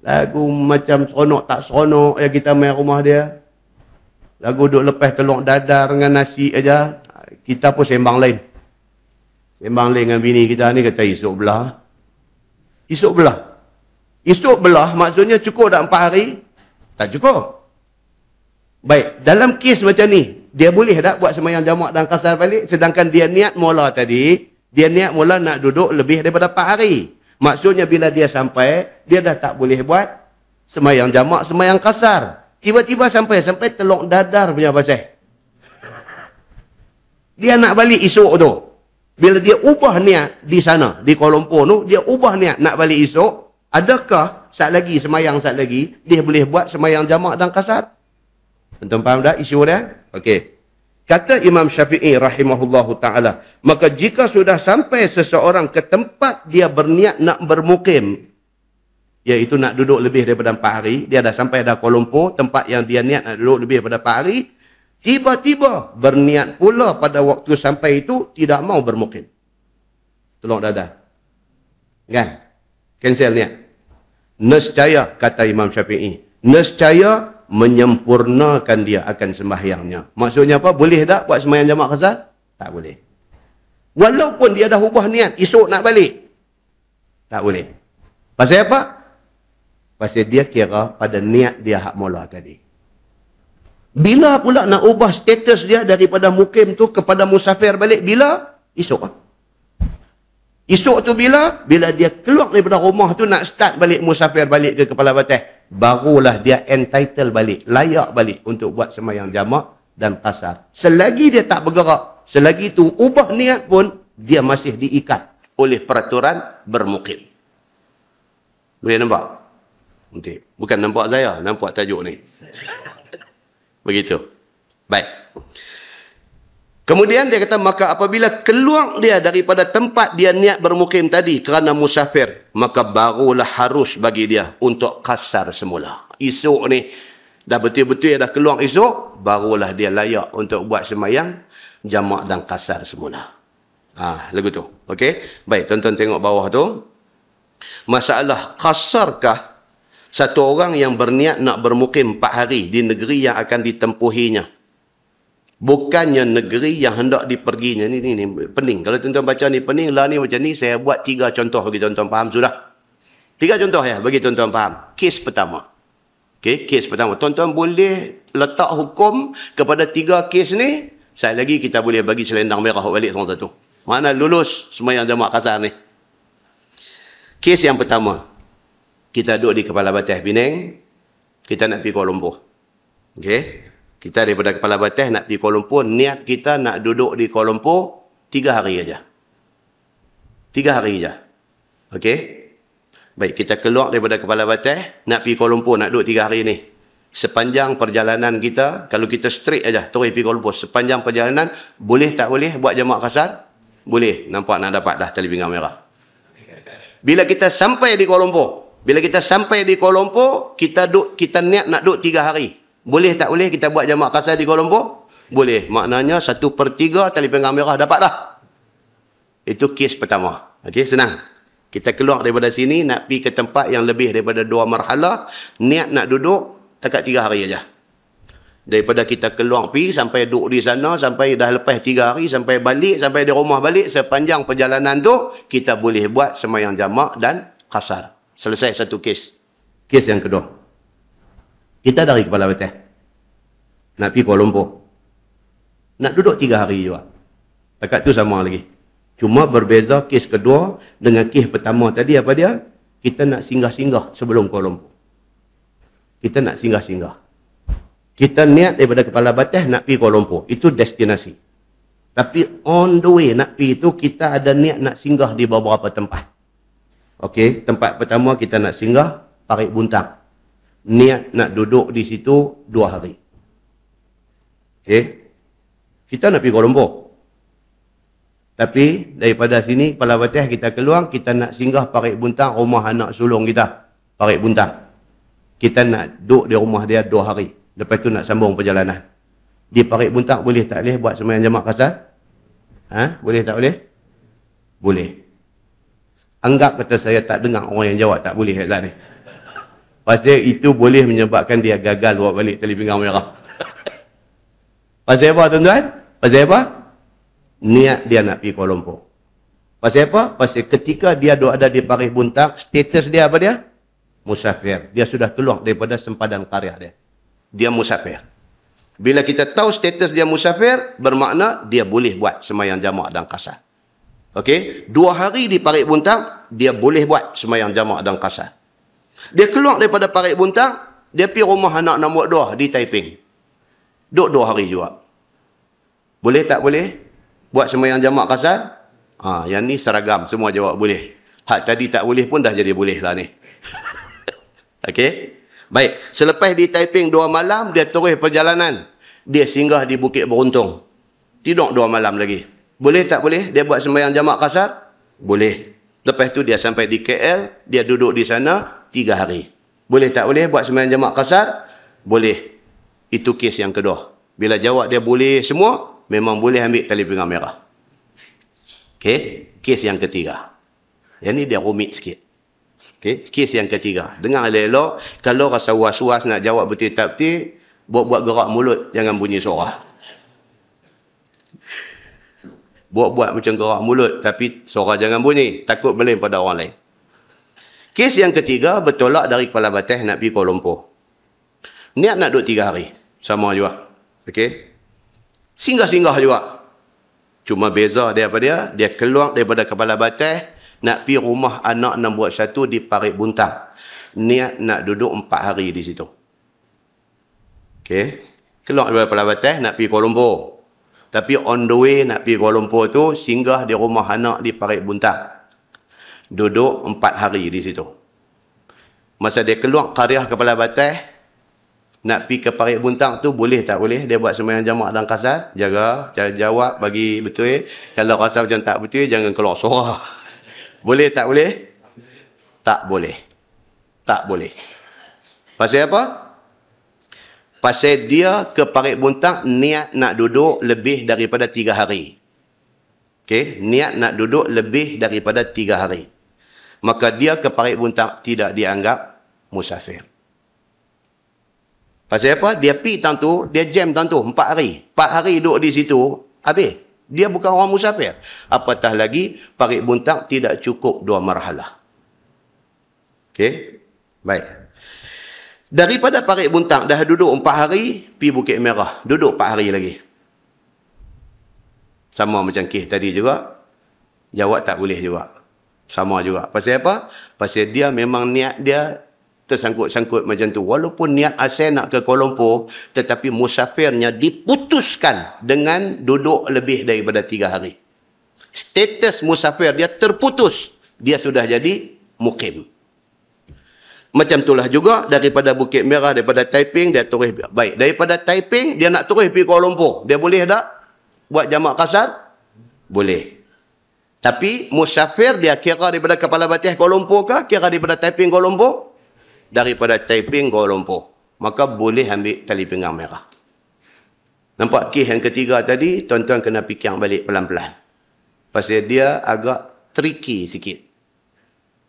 Lagu macam seronok tak seronok kita main rumah dia. Lagu duduk lepas telur dadar dengan nasi aja. Kita pun sembang lain. Sembang lain dengan bini kita ni kata esok belah. Esok belah. Esok belah maksudnya cukup dah 4 hari? Tak cukup. Baik, dalam kes macam ni, dia boleh tak buat sembahyang jamak dan kasar balik? Sedangkan dia niat mula tadi, dia niat mula nak duduk lebih daripada 4 hari. Maksudnya bila dia sampai, dia dah tak boleh buat sembahyang jamak, sembahyang kasar. Tiba-tiba sampai telur dadar punya pasal. Dia nak balik esok tu. Bila dia ubah niat di sana, di Kuala Lumpur tu, dia ubah niat nak balik esok, adakah saat lagi, dia boleh buat sembahyang jamak dan kasar? Tuan faham tak isu dia? Okey. Kata Imam Syafi'i rahimahullahu ta'ala, maka jika sudah sampai seseorang ke tempat dia berniat nak bermukim, iaitu nak duduk lebih daripada 4 hari, dia dah sampai dah Kuala Lumpur, tempat yang dia niat nak duduk lebih daripada 4 hari, tiba-tiba berniat pula pada waktu sampai itu tidak mau bermukim. Tolong dadah. Kan? Cancel niat. Nescaya, kata Imam Syafi'i, Nescaya menyempurnakan dia akan sembahyangnya. Maksudnya apa? Boleh tak buat sembahyang jamak qasar? Tak boleh. Walaupun dia dah ubah niat, esok nak balik. Tak boleh. Pasal apa? Pasal dia kira pada niat dia hak mula tadi. Bila pula nak ubah status dia daripada mukim tu kepada musafir balik? Bila? Esok. Esok tu bila? Bila dia keluar daripada rumah tu nak start balik musafir balik ke Kepala Batas. Barulah dia entitled balik, layak balik untuk buat sembahyang jamak dan qasar. Selagi dia tak bergerak, selagi tu ubah niat pun, dia masih diikat oleh peraturan bermukim. Boleh nampak? Nanti. Bukan nampak saya, nampak tajuk ni. Begitu. Baik. Kemudian dia kata, maka apabila keluar dia daripada tempat dia niat bermukim tadi kerana musafir, maka barulah harus bagi dia untuk qasar semula. Esok ni, dah betul-betul dah keluar esok, barulah dia layak untuk buat sembahyang jamak dan qasar semula. Lagu tu. Okey? Baik, tuan-tuan tengok bawah tu. Masalah qasarkah satu orang yang berniat nak bermukim 4 hari di negeri yang akan ditempuhinya, bukannya negeri yang hendak diperginya. Ni pening. Kalau tuan-tuan baca ni pening, lah ni macam ni, saya buat 3 contoh bagi tuan-tuan faham sudah. 3 contoh ya, bagi tuan-tuan faham. Kes pertama. Okey, kes pertama. Tuan-tuan boleh letak hukum kepada 3 kes ni, sekali lagi kita boleh bagi selendang merah balik orang satu. Mana lulus sembahyang jamak qasar ni. Kes yang pertama. Kita duduk di Kepala Batas Penang, kita nak pergi Kuala Lumpur. Okey? Kita daripada Kepala Batas nak pergi Kuala Lumpur, niat kita nak duduk di Kuala Lumpur 3 hari aja. 3 hari aja. Okey? Baik, kita keluar daripada Kepala Batas, nak pergi Kuala Lumpur, nak duduk 3 hari ni. Sepanjang perjalanan kita, kalau kita straight aja, terus pergi Kuala Lumpur, sepanjang perjalanan, boleh tak boleh buat jamak qasar? Boleh. Nampak nak dapat dah tali pinggang merah. Bila kita sampai di Kuala Lumpur, kita niat nak duduk 3 hari. Boleh tak boleh kita buat jamak qasar di Kuala Lumpur? Boleh. Maknanya 1/3 tali pinggang merah dapat dah. Itu kes pertama. Okey, senang. Kita keluar daripada sini, nak pergi ke tempat yang lebih daripada 2 marhalah, niat nak duduk, takat 3 hari aja. Daripada kita keluar pergi, sampai duduk di sana, sampai dah lepas 3 hari, sampai balik, sampai di rumah balik, sepanjang perjalanan tu, kita boleh buat sembahyang jamak dan qasar. Selesai satu kes. Kes yang kedua. Kita dari Kepala Batas nak pergi Kuala Lumpur. Nak duduk 3 hari juga. Takat tu sama lagi. Cuma berbeza kes kedua dengan kes pertama tadi apa dia? Kita nak singgah-singgah sebelum Kuala Lumpur. Kita nak singgah-singgah. Kita niat daripada Kepala Batas nak pergi Kuala Lumpur. Itu destinasi. Tapi on the way nak pergi itu, kita ada niat nak singgah di beberapa tempat. Okey, tempat pertama kita nak singgah Parit Buntang. Niat nak duduk di situ 2 hari. Okey. Kita nak pergi Kuala Lumpur. Tapi daripada sini Kepala Batas kita keluar, kita nak singgah Parit Buntang, rumah anak sulung kita. Parit Buntang. Kita nak duduk di rumah dia 2 hari. Lepas tu nak sambung perjalanan. Di Parit Buntang boleh tak boleh buat sembahyang jamak qasar? Boleh tak boleh? Boleh. Anggap kata saya tak dengar orang yang jawab tak boleh Azan ni. Pasal itu boleh menyebabkan dia gagal buat balik tali pinggang merah. Pasal apa tuan-tuan? Pasal apa? Niat dia nak pergi Kuala Lumpur. Pasal apa? Pasal ketika dia ada di Parit Buntang, status dia apa dia? Musafir. Dia sudah keluar daripada sempadan karya dia. Dia musafir. Bila kita tahu status dia musafir, bermakna dia boleh buat sembahyang jamak dan qasar. Okey, 2 hari di Parit Buntang, dia boleh buat sembahyang jamak dan qasar. Dia keluar daripada Parit Buntang, dia pergi rumah anak nombor 2 di Taiping. Duduk 2 hari juga. Boleh tak boleh buat sembahyang jamak qasar? Yang ni seragam, semua jawab boleh. Hak tadi tak boleh pun dah jadi boleh lah ni. Okey. Baik, selepas di Taiping 2 malam, dia terus perjalanan. Dia singgah di Bukit Beruntung. Tidur 2 malam lagi. Boleh tak boleh dia buat sembahyang jamak qasar? Boleh. Lepas tu dia sampai di KL, dia duduk di sana 3 hari. Boleh tak boleh buat sembahyang jamak qasar? Boleh. Itu kes yang kedua. Bila jawab dia boleh semua, memang boleh ambil tali pinggang merah. Okey, kes yang ketiga. Yang ni dia rumit sikit. Okay? Kes yang ketiga. Dengar elok-elok, kalau rasa was-was nak jawab betul tak betul, buat-buat gerak mulut, jangan bunyi suara. Buat-buat macam gerak mulut, tapi suara jangan bunyi. Takut belém pada orang lain. Kes yang ketiga, bertolak dari Kepala Batas nak pergi Kuala Lumpur. Niat nak duduk 3 hari. Sama juga. Okey? Singgah-singgah juga. Cuma beza dia apa dia? Dia keluar daripada Kepala Batas, nak pergi rumah anak nombor 1 di Parit Buntang. Niat nak duduk 4 hari di situ. Okey? Keluar daripada Kepala Batas, nak pergi Kuala Lumpur. Tapi on the way nak pergi Kuala Lumpur tu, singgah di rumah anak di Parit Buntang. Duduk 4 hari di situ. Masa dia keluar Qaryah Kepala Batas, nak pergi ke Parit Buntang tu, boleh tak boleh? Dia buat sembahyang jamak dan kasar, jaga, jawab, bagi betul. Kalau rasa macam tak betul, jangan keluar suara. Boleh tak boleh? Tak boleh. Tak boleh. Pasal apa? Pasal dia ke Parit Buntang niat nak duduk lebih daripada 3 hari. Okey, niat nak duduk lebih daripada 3 hari. Maka dia ke Parit Buntang tidak dianggap musafir. Pasal apa? Dia pergi tang tu, dia jam tang tu 4 hari. 4 hari duduk di situ, habis. Dia bukan orang musafir. Apatah lagi, Parit Buntang tidak cukup 2 marhalah. Okey? Baik. Daripada Parit Buntang, dah duduk 4 hari, pergi Bukit Merah. Duduk 4 hari lagi. Sama macam kes tadi juga. Jawab tak boleh juga. Sama juga. Pasal apa? Pasal dia memang niat dia tersangkut-sangkut macam tu. Walaupun niat asal nak ke Kuala Lumpur, tetapi musafirnya diputuskan dengan duduk lebih daripada 3 hari. Status musafir dia terputus. Dia sudah jadi mukim. Macam itulah juga daripada Bukit Merah, daripada Taiping, dia terus baik. Daripada Taiping, dia nak terus pergi Kuala Lumpur. Dia boleh tak buat jamak kasar? Boleh. Tapi musafir dia kira daripada Kepala Batas Kuala Lumpur ke? Kira daripada Taiping Kuala Lumpur? Daripada Taiping Kuala Lumpur. Maka boleh ambil tali pinggang merah. Nampak kes yang ketiga tadi, tuan-tuan kena fikir balik pelan-pelan. Pasal dia agak tricky sikit.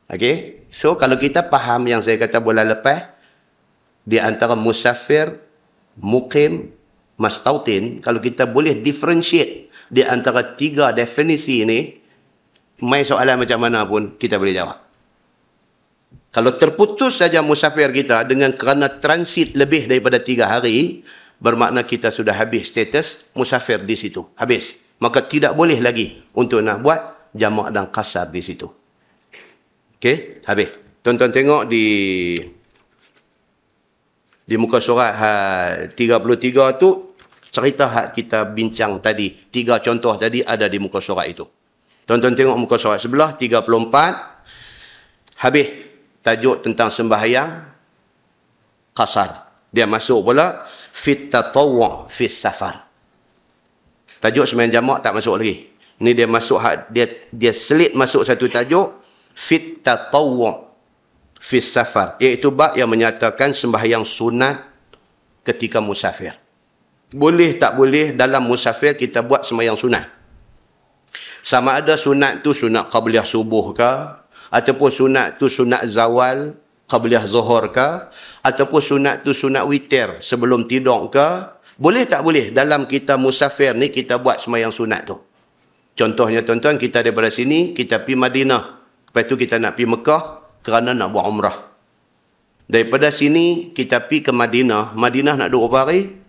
Okey? So, kalau kita faham yang saya kata bulan lepas, di antara musafir, mukim, mastautin, kalau kita boleh differentiate di antara 3 definisi ini, mai soalan macam mana pun kita boleh jawab. Kalau terputus saja musafir kita dengan kerana transit lebih daripada 3 hari, bermakna kita sudah habis status musafir di situ. Habis. Maka tidak boleh lagi untuk nak buat jamak dan kasar di situ. Okey, habis. Tuan-tuan tengok di muka surat 33 tu, cerita hak kita bincang tadi. 3 contoh tadi ada di muka surat itu. Tuan-tuan tengok muka surat sebelah, 34. Habis. Tajuk tentang sembahyang kasar. Dia masuk pula, fit tatawwu' fit safar. Tajuk sembahyang jamak tak masuk lagi. Ni dia masuk, dia selit masuk satu tajuk, fit tatawwu' fit safar, iaitu bab yang menyatakan sembahyang sunat ketika musafir. Boleh tak boleh dalam musafir kita buat sembahyang sunat? Sama ada sunat tu sunat qabliyah subuh ke, ataupun sunat tu sunat zawal qabliyah zuhur ke, ataupun sunat tu sunat witir sebelum tidur ke. Boleh tak boleh dalam kita musafir ni kita buat sembahyang sunat tu? Contohnya tuan-tuan, kita daripada sini kita pergi Madinah, lepas tu kita nak pergi Mekah kerana nak buat umrah. Daripada sini kita pergi ke Madinah. Madinah nak duduk berapa hari?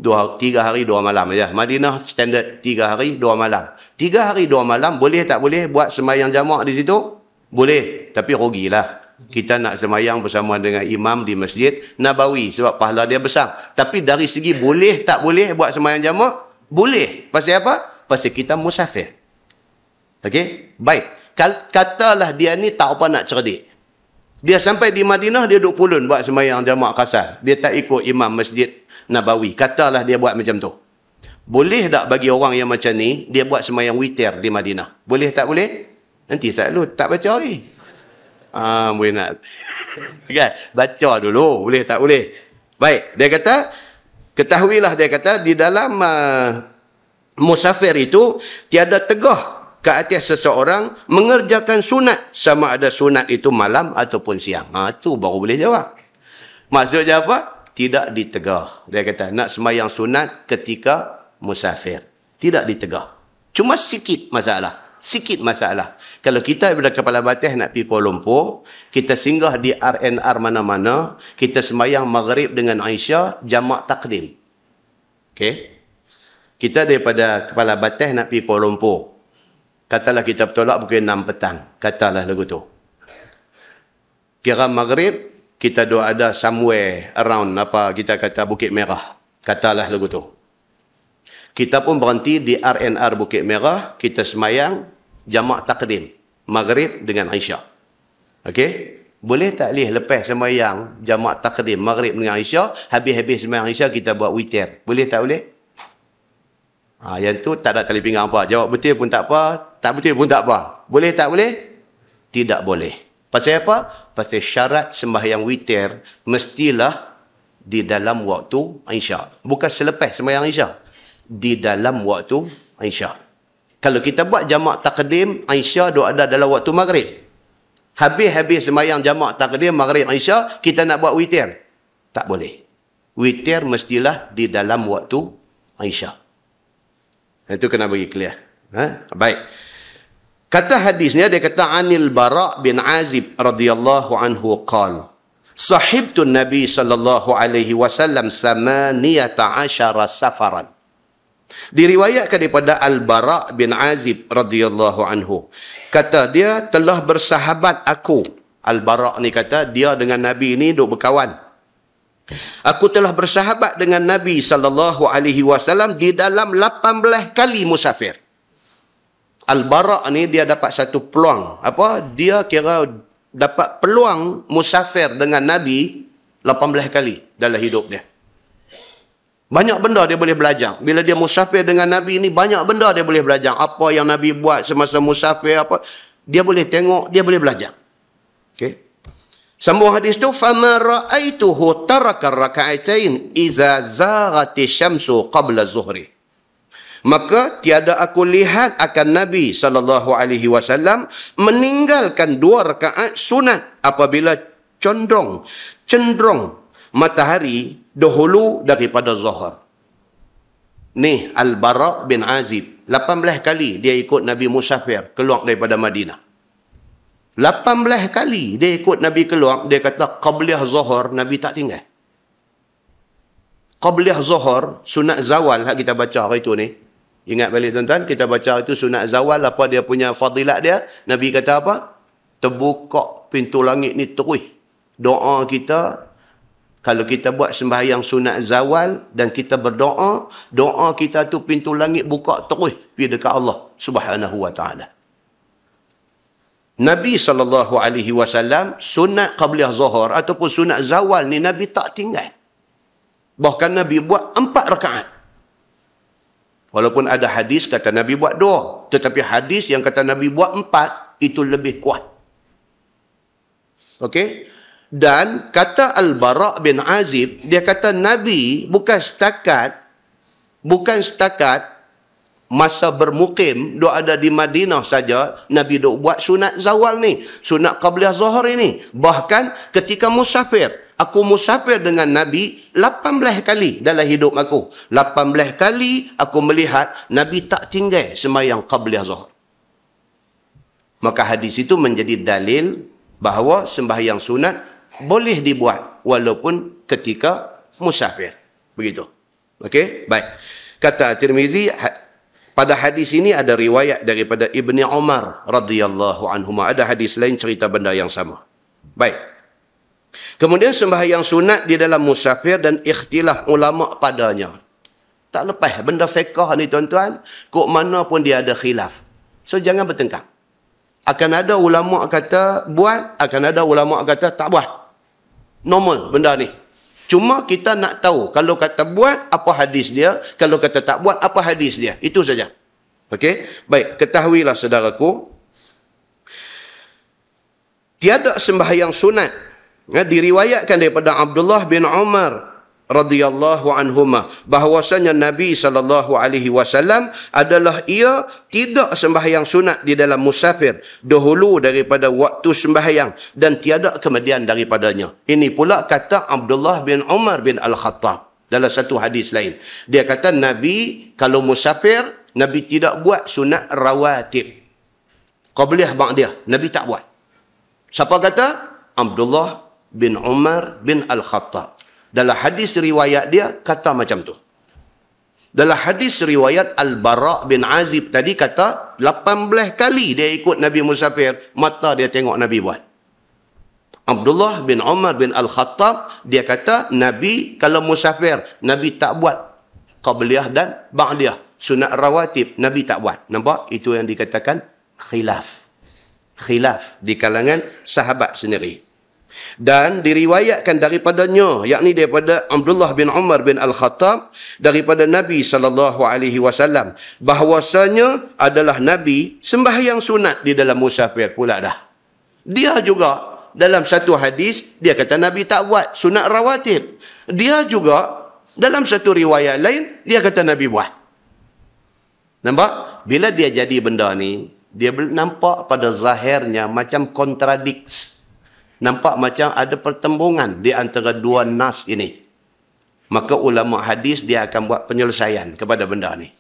3 hari 2 malam saja. Madinah standard 3 hari 2 malam. 3 hari 2 malam boleh tak boleh buat sembahyang jamak di situ? Boleh, tapi rugilah. Kita nak sembahyang bersama dengan imam di Masjid Nabawi sebab pahala dia besar. Tapi dari segi boleh tak boleh buat sembahyang jamak? Boleh. Pasal apa? Pasal kita musafir. Okey? Baik. Katalah dia ni tak apa nak cerdik. Dia sampai di Madinah, dia duduk pulun buat sembahyang jamak kasar. Dia tak ikut imam Masjid Nabawi. Katalah dia buat macam tu. Boleh tak bagi orang yang macam ni, dia buat sembahyang witir di Madinah? Boleh tak boleh? Nanti selalu tak baca lagi. Boleh nak. Okay. Baca dulu. Boleh tak boleh? Baik. Dia kata, ketahuilah dia kata, di dalam musafir itu, tiada tegah ke atas seseorang mengerjakan sunat, sama ada sunat itu malam ataupun siang. Tu baru boleh jawab. Maksudnya apa? Tidak ditegah. Dia kata nak sembahyang sunat ketika musafir. Tidak ditegah. Cuma sikit masalah. Sikit masalah. Kalau kita daripada Kepala Batas nak pergi Kuala Lumpur, kita singgah di RNR mana-mana, kita sembahyang maghrib dengan Aisyah, jamak takdim. Okey? Kita daripada Kepala Batas nak pergi Kuala Lumpur. Katalah kita bertolak pukul 6 petang. Katalah lagu tu. Kira maghrib, kita ada somewhere around, kita kata Bukit Merah. Katalah lagu tu. Kita pun berhenti di RNR Bukit Merah, kita semayang jamak takdim, maghrib dengan Aisyah. Okey? Boleh tak lepas semayang jamak takdim, maghrib dengan Aisyah, habis-habis semayang Aisyah kita buat witir. Boleh tak boleh? Yang tu tak ada tali pinggang apa. Jawab betul pun tak apa, tak betul pun tak apa. Boleh tak boleh? Tidak boleh. Pasal apa? Pasal syarat sembahyang witir mestilah di dalam waktu Aisyah. Bukan selepas sembahyang Aisyah. Di dalam waktu Aisyah. Kalau kita buat jamak takdim, Aisyah ada dalam waktu maghrib. Habis-habis sembahyang jamak takdim, maghrib Aisyah, kita nak buat witir. Tak boleh. Witir mestilah di dalam waktu Aisyah. Itu kena bagi clear. Baik. Kata hadisnya, dia kata Anil Bara' bin Azib radhiyallahu anhu qala Sahibtu Nabi sallallahu alaihi wasallam 18 safaran. Diriwayatkan daripada Al-Bara' bin Azib radhiyallahu anhu. Kata dia telah bersahabat aku. Al-Bara' ni kata dia dengan Nabi ni duk berkawan. Aku telah bersahabat dengan Nabi sallallahu alaihi wasallam di dalam 18 kali musafir. Al-Bara' ni dia dapat satu peluang. Dia kira dapat peluang musafir dengan Nabi 18 kali dalam hidup dia. Banyak benda dia boleh belajar. Bila dia musafir dengan Nabi ni, banyak benda dia boleh belajar. Apa yang Nabi buat semasa musafir, dia boleh tengok, dia boleh belajar. Okey. Sambung hadis tu, فَمَا رَأَيْتُهُ تَرَكَ الرَّكَعَتَيْنِ إِذَا زَاغَتِ الشَّمْسُ قَبْلَ الظُّهْرِ. Maka tiada aku lihat akan Nabi SAW meninggalkan 2 rakaat sunat apabila cenderung matahari dahulu daripada zuhur. Ni Al-Bara' bin Azib 18 kali dia ikut Nabi musafir keluar daripada Madinah. 18 kali dia ikut Nabi keluar, dia kata qabliyah zuhur Nabi tak tinggal. Qabliyah zuhur, sunat zawal hak kita baca hari tu ni. Ingat balik tuan-tuan, kita baca itu sunat zawal, apa dia punya fadilat dia. Nabi kata apa? Terbuka pintu langit ni terus. Doa kita, kalau kita buat sembahyang sunat zawal dan kita berdoa, doa kita tu pintu langit buka terus pergi dekat Allah Subhanahu wa taala. Nabi SAW sunat qabliyah zuhur ataupun sunat zawal ni Nabi tak tinggal. Bahkan Nabi buat 4 rakaat. Walaupun ada hadis kata Nabi buat 2, tetapi hadis yang kata Nabi buat 4 itu lebih kuat. Okey? Dan kata Al-Bara' bin Azib, dia kata Nabi bukan setakat masa bermukim, duk ada di Madinah saja, Nabi duk buat sunat zawal ni, sunat qabliyah zuhur ini. Bahkan ketika musafir, aku musafir dengan Nabi 18 kali dalam hidup aku. 18 kali aku melihat Nabi tak tinggal sembahyang qabliyah zuhur. Maka hadis itu menjadi dalil bahawa sembahyang sunat boleh dibuat walaupun ketika musafir. Begitu. Okey? Baik. Kata Tirmizi, pada hadis ini ada riwayat daripada Ibni Umar radhiyallahu anhuma. Ada hadis lain cerita benda yang sama. Baik. Kemudian sembahyang sunat di dalam musafir dan ikhtilaf ulama padanya. Tak lepas benda fiqh ni tuan-tuan, kok mana pun dia ada khilaf. So jangan bertengkar. Akan ada ulama kata buat, akan ada ulama kata tak buat. Normal benda ni. Cuma kita nak tahu, kalau kata buat, apa hadis dia. Kalau kata tak buat, apa hadis dia. Itu saja. Okey? Baik, ketahuilah saudaraku. Tiada sembahyang sunat. Diriwayatkan daripada Abdullah bin Umar radhiyallahu anhuma bahwasanya Nabi SAW adalah ia tidak sembahyang sunat di dalam musafir dahulu daripada waktu sembahyang dan tiada kemudian daripadanya. Ini pula kata Abdullah bin Umar bin Al-Khattab dalam satu hadis lain. Dia kata Nabi kalau musafir, Nabi tidak buat sunat rawatib. Qabliyah ba'diyah, Nabi tak buat. Siapa kata? Abdullah bin Umar bin Al-Khattab. Dalam hadis riwayat dia kata macam tu. Dalam hadis riwayat Al-Bara' bin Azib tadi kata 18 kali dia ikut Nabi musafir, mata dia tengok Nabi buat. Abdullah bin Umar bin Al-Khattab dia kata Nabi kalau musafir, Nabi tak buat qabliyah dan ba'diyah. Sunat rawatib Nabi tak buat. Nampak? Itu yang dikatakan khilaf. Khilaf di kalangan sahabat sendiri. Dan diriwayatkan daripadanya, yakni daripada Abdullah bin Umar bin Al-Khattab daripada Nabi SAW bahwasanya adalah Nabi sembahyang sunat di dalam musafir pula dah. Dia juga dalam satu hadis dia kata Nabi tak buat sunat rawatib. Dia juga dalam satu riwayat lain dia kata Nabi buat. Nampak? Bila dia jadi benda ni, dia nampak pada zahirnya macam kontradiksi. Nampak macam ada pertembungan di antara dua nas ini. Maka ulama hadis dia akan buat penyelesaian kepada benda ni.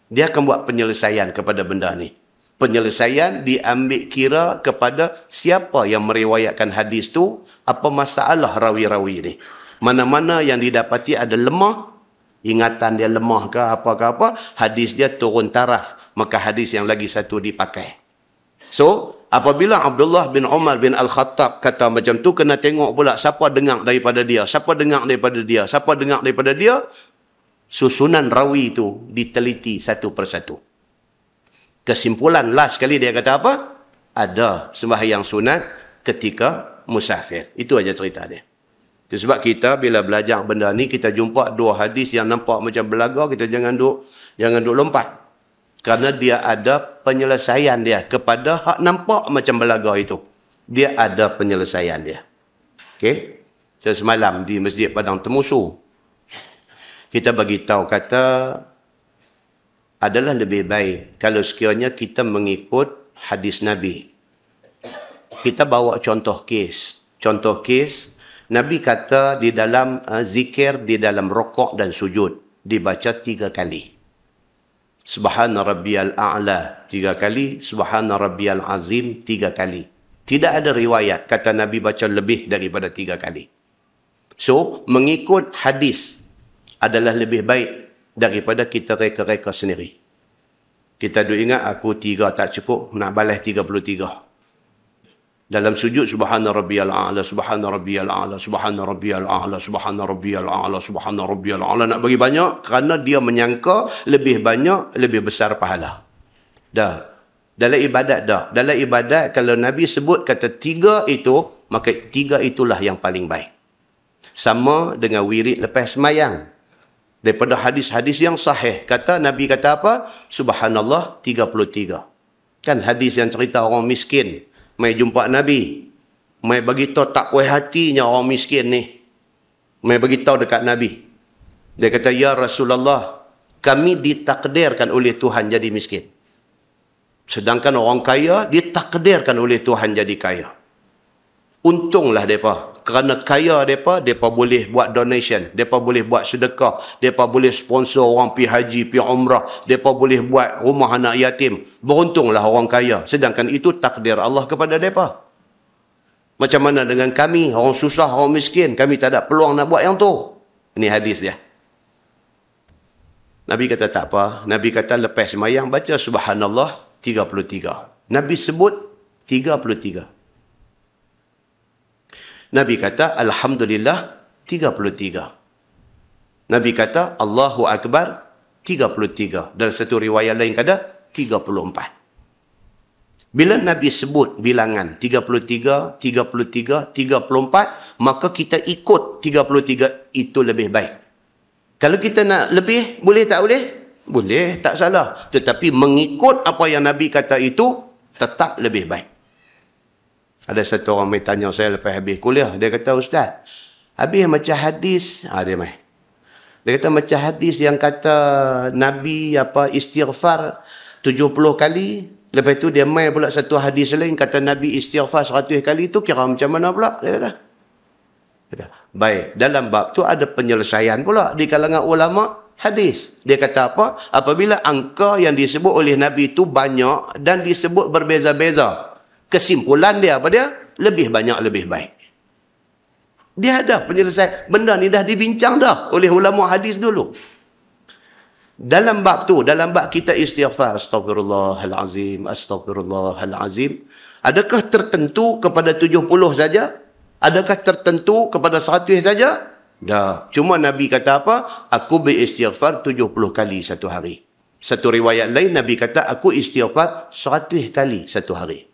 Dia akan buat penyelesaian kepada benda ni. Penyelesaian diambil kira kepada siapa yang meriwayatkan hadis tu, apa masalah rawi-rawi ni. Mana-mana yang didapati ada lemah, ingatan dia lemah ke apa, hadis dia turun taraf, maka hadis yang lagi satu dipakai. So, apabila Abdullah bin Umar bin Al-Khattab kata macam tu, kena tengok pula siapa dengar daripada dia, siapa dengar daripada dia, siapa dengar daripada dia. Susunan rawi itu diteliti satu persatu. Kesimpulan last kali dia kata apa? Ada sembahyang sunat ketika musafir. Itu aja cerita dia. Itu sebab kita bila belajar benda ni, kita jumpa dua hadis yang nampak macam belaga, kita jangan duk lompat. Kerana dia ada penyelesaian dia kepada hak nampak macam belaga itu. Dia ada penyelesaian dia. Okey? Saya semalam di Masjid Padang Temusu, kita bagi tahu kata adalah lebih baik kalau sekiranya kita mengikut hadis Nabi. Kita bawa contoh kes. Contoh kes, Nabi kata di dalam zikir, di dalam rokok dan sujud, dibaca 3 kali. Subhana rabbiyal a'la 3 kali, subhana rabbiyal azim 3 kali. Tidak ada riwayat kata Nabi baca lebih daripada 3 kali. So, mengikut hadis adalah lebih baik daripada kita reka-reka sendiri. Kita duk ingat aku 3 tak cukup, nak balas 33. Dalam sujud subhana rabbiyal a'la, subhana rabbiyal a'la, subhana rabbiyal a'la, subhana rabbiyal a'la, subhana rabbiyal a'la, nak bagi banyak kerana dia menyangka lebih banyak, lebih besar pahala. Dah. Dalam ibadat dah. Dalam ibadat kalau Nabi sebut kata 3 itu, maka 3 itulah yang paling baik. Sama dengan wirid lepas semayang. Daripada hadis-hadis yang sahih. Kata Nabi kata apa? Subhanallah 33. Kan hadis yang cerita orang miskin mai jumpa Nabi. Mai bagi tahu tak puas hatinya orang miskin ni. Mai bagi tahu dekat Nabi. Dia kata, "Ya Rasulullah, kami ditakdirkan oleh Tuhan jadi miskin. Sedangkan orang kaya ditakdirkan oleh Tuhan jadi kaya. Untunglah mereka. Kerana kaya mereka boleh buat donation, mereka boleh buat sedekah, mereka boleh sponsor orang pergi haji, pergi umrah, mereka boleh buat rumah anak yatim. Beruntunglah orang kaya. Sedangkan itu takdir Allah kepada mereka. Macam mana dengan kami, orang susah, orang miskin, kami tak ada peluang nak buat yang tu." Ini hadis dia. Nabi kata tak apa. Nabi kata lepas semayang baca subhanallah 33. Nabi sebut 33. Nabi kata alhamdulillah 33. Nabi kata Allahu Akbar 33. Dan satu riwayat lain kata 34. Bila Nabi sebut bilangan 33, 33, 34, maka kita ikut 33 itu lebih baik. Kalau kita nak lebih, boleh tak boleh? Boleh, tak salah. Tetapi mengikut apa yang Nabi kata itu tetap lebih baik. Ada satu orang mai tanya saya lepas habis kuliah. Dia kata, "Ustaz, habis macam hadis." Dia mai. Dia kata macam hadis yang kata Nabi istighfar 70 kali. Lepas tu dia main pula satu hadis lain kata Nabi istighfar 100 kali, tu kira macam mana pula? Dia kata. Baik, dalam bab tu ada penyelesaian pula di kalangan ulama hadis. Dia kata apa? Apabila angka yang disebut oleh Nabi itu banyak dan disebut berbeza-beza, kesimpulan dia apa dia? Lebih banyak lebih baik. Dia ada penyelesaian. Benda ni dah dibincang dah oleh ulama hadis dulu. Dalam bab tu, dalam bab kita istighfar, astagfirullahalazim, astagfirullahalazim, adakah tertentu kepada 70 saja? Adakah tertentu kepada 100 saja? Dah. Cuma Nabi kata apa? Aku beristighfar 70 kali satu hari. Satu riwayat lain Nabi kata aku istighfar 100 kali satu hari.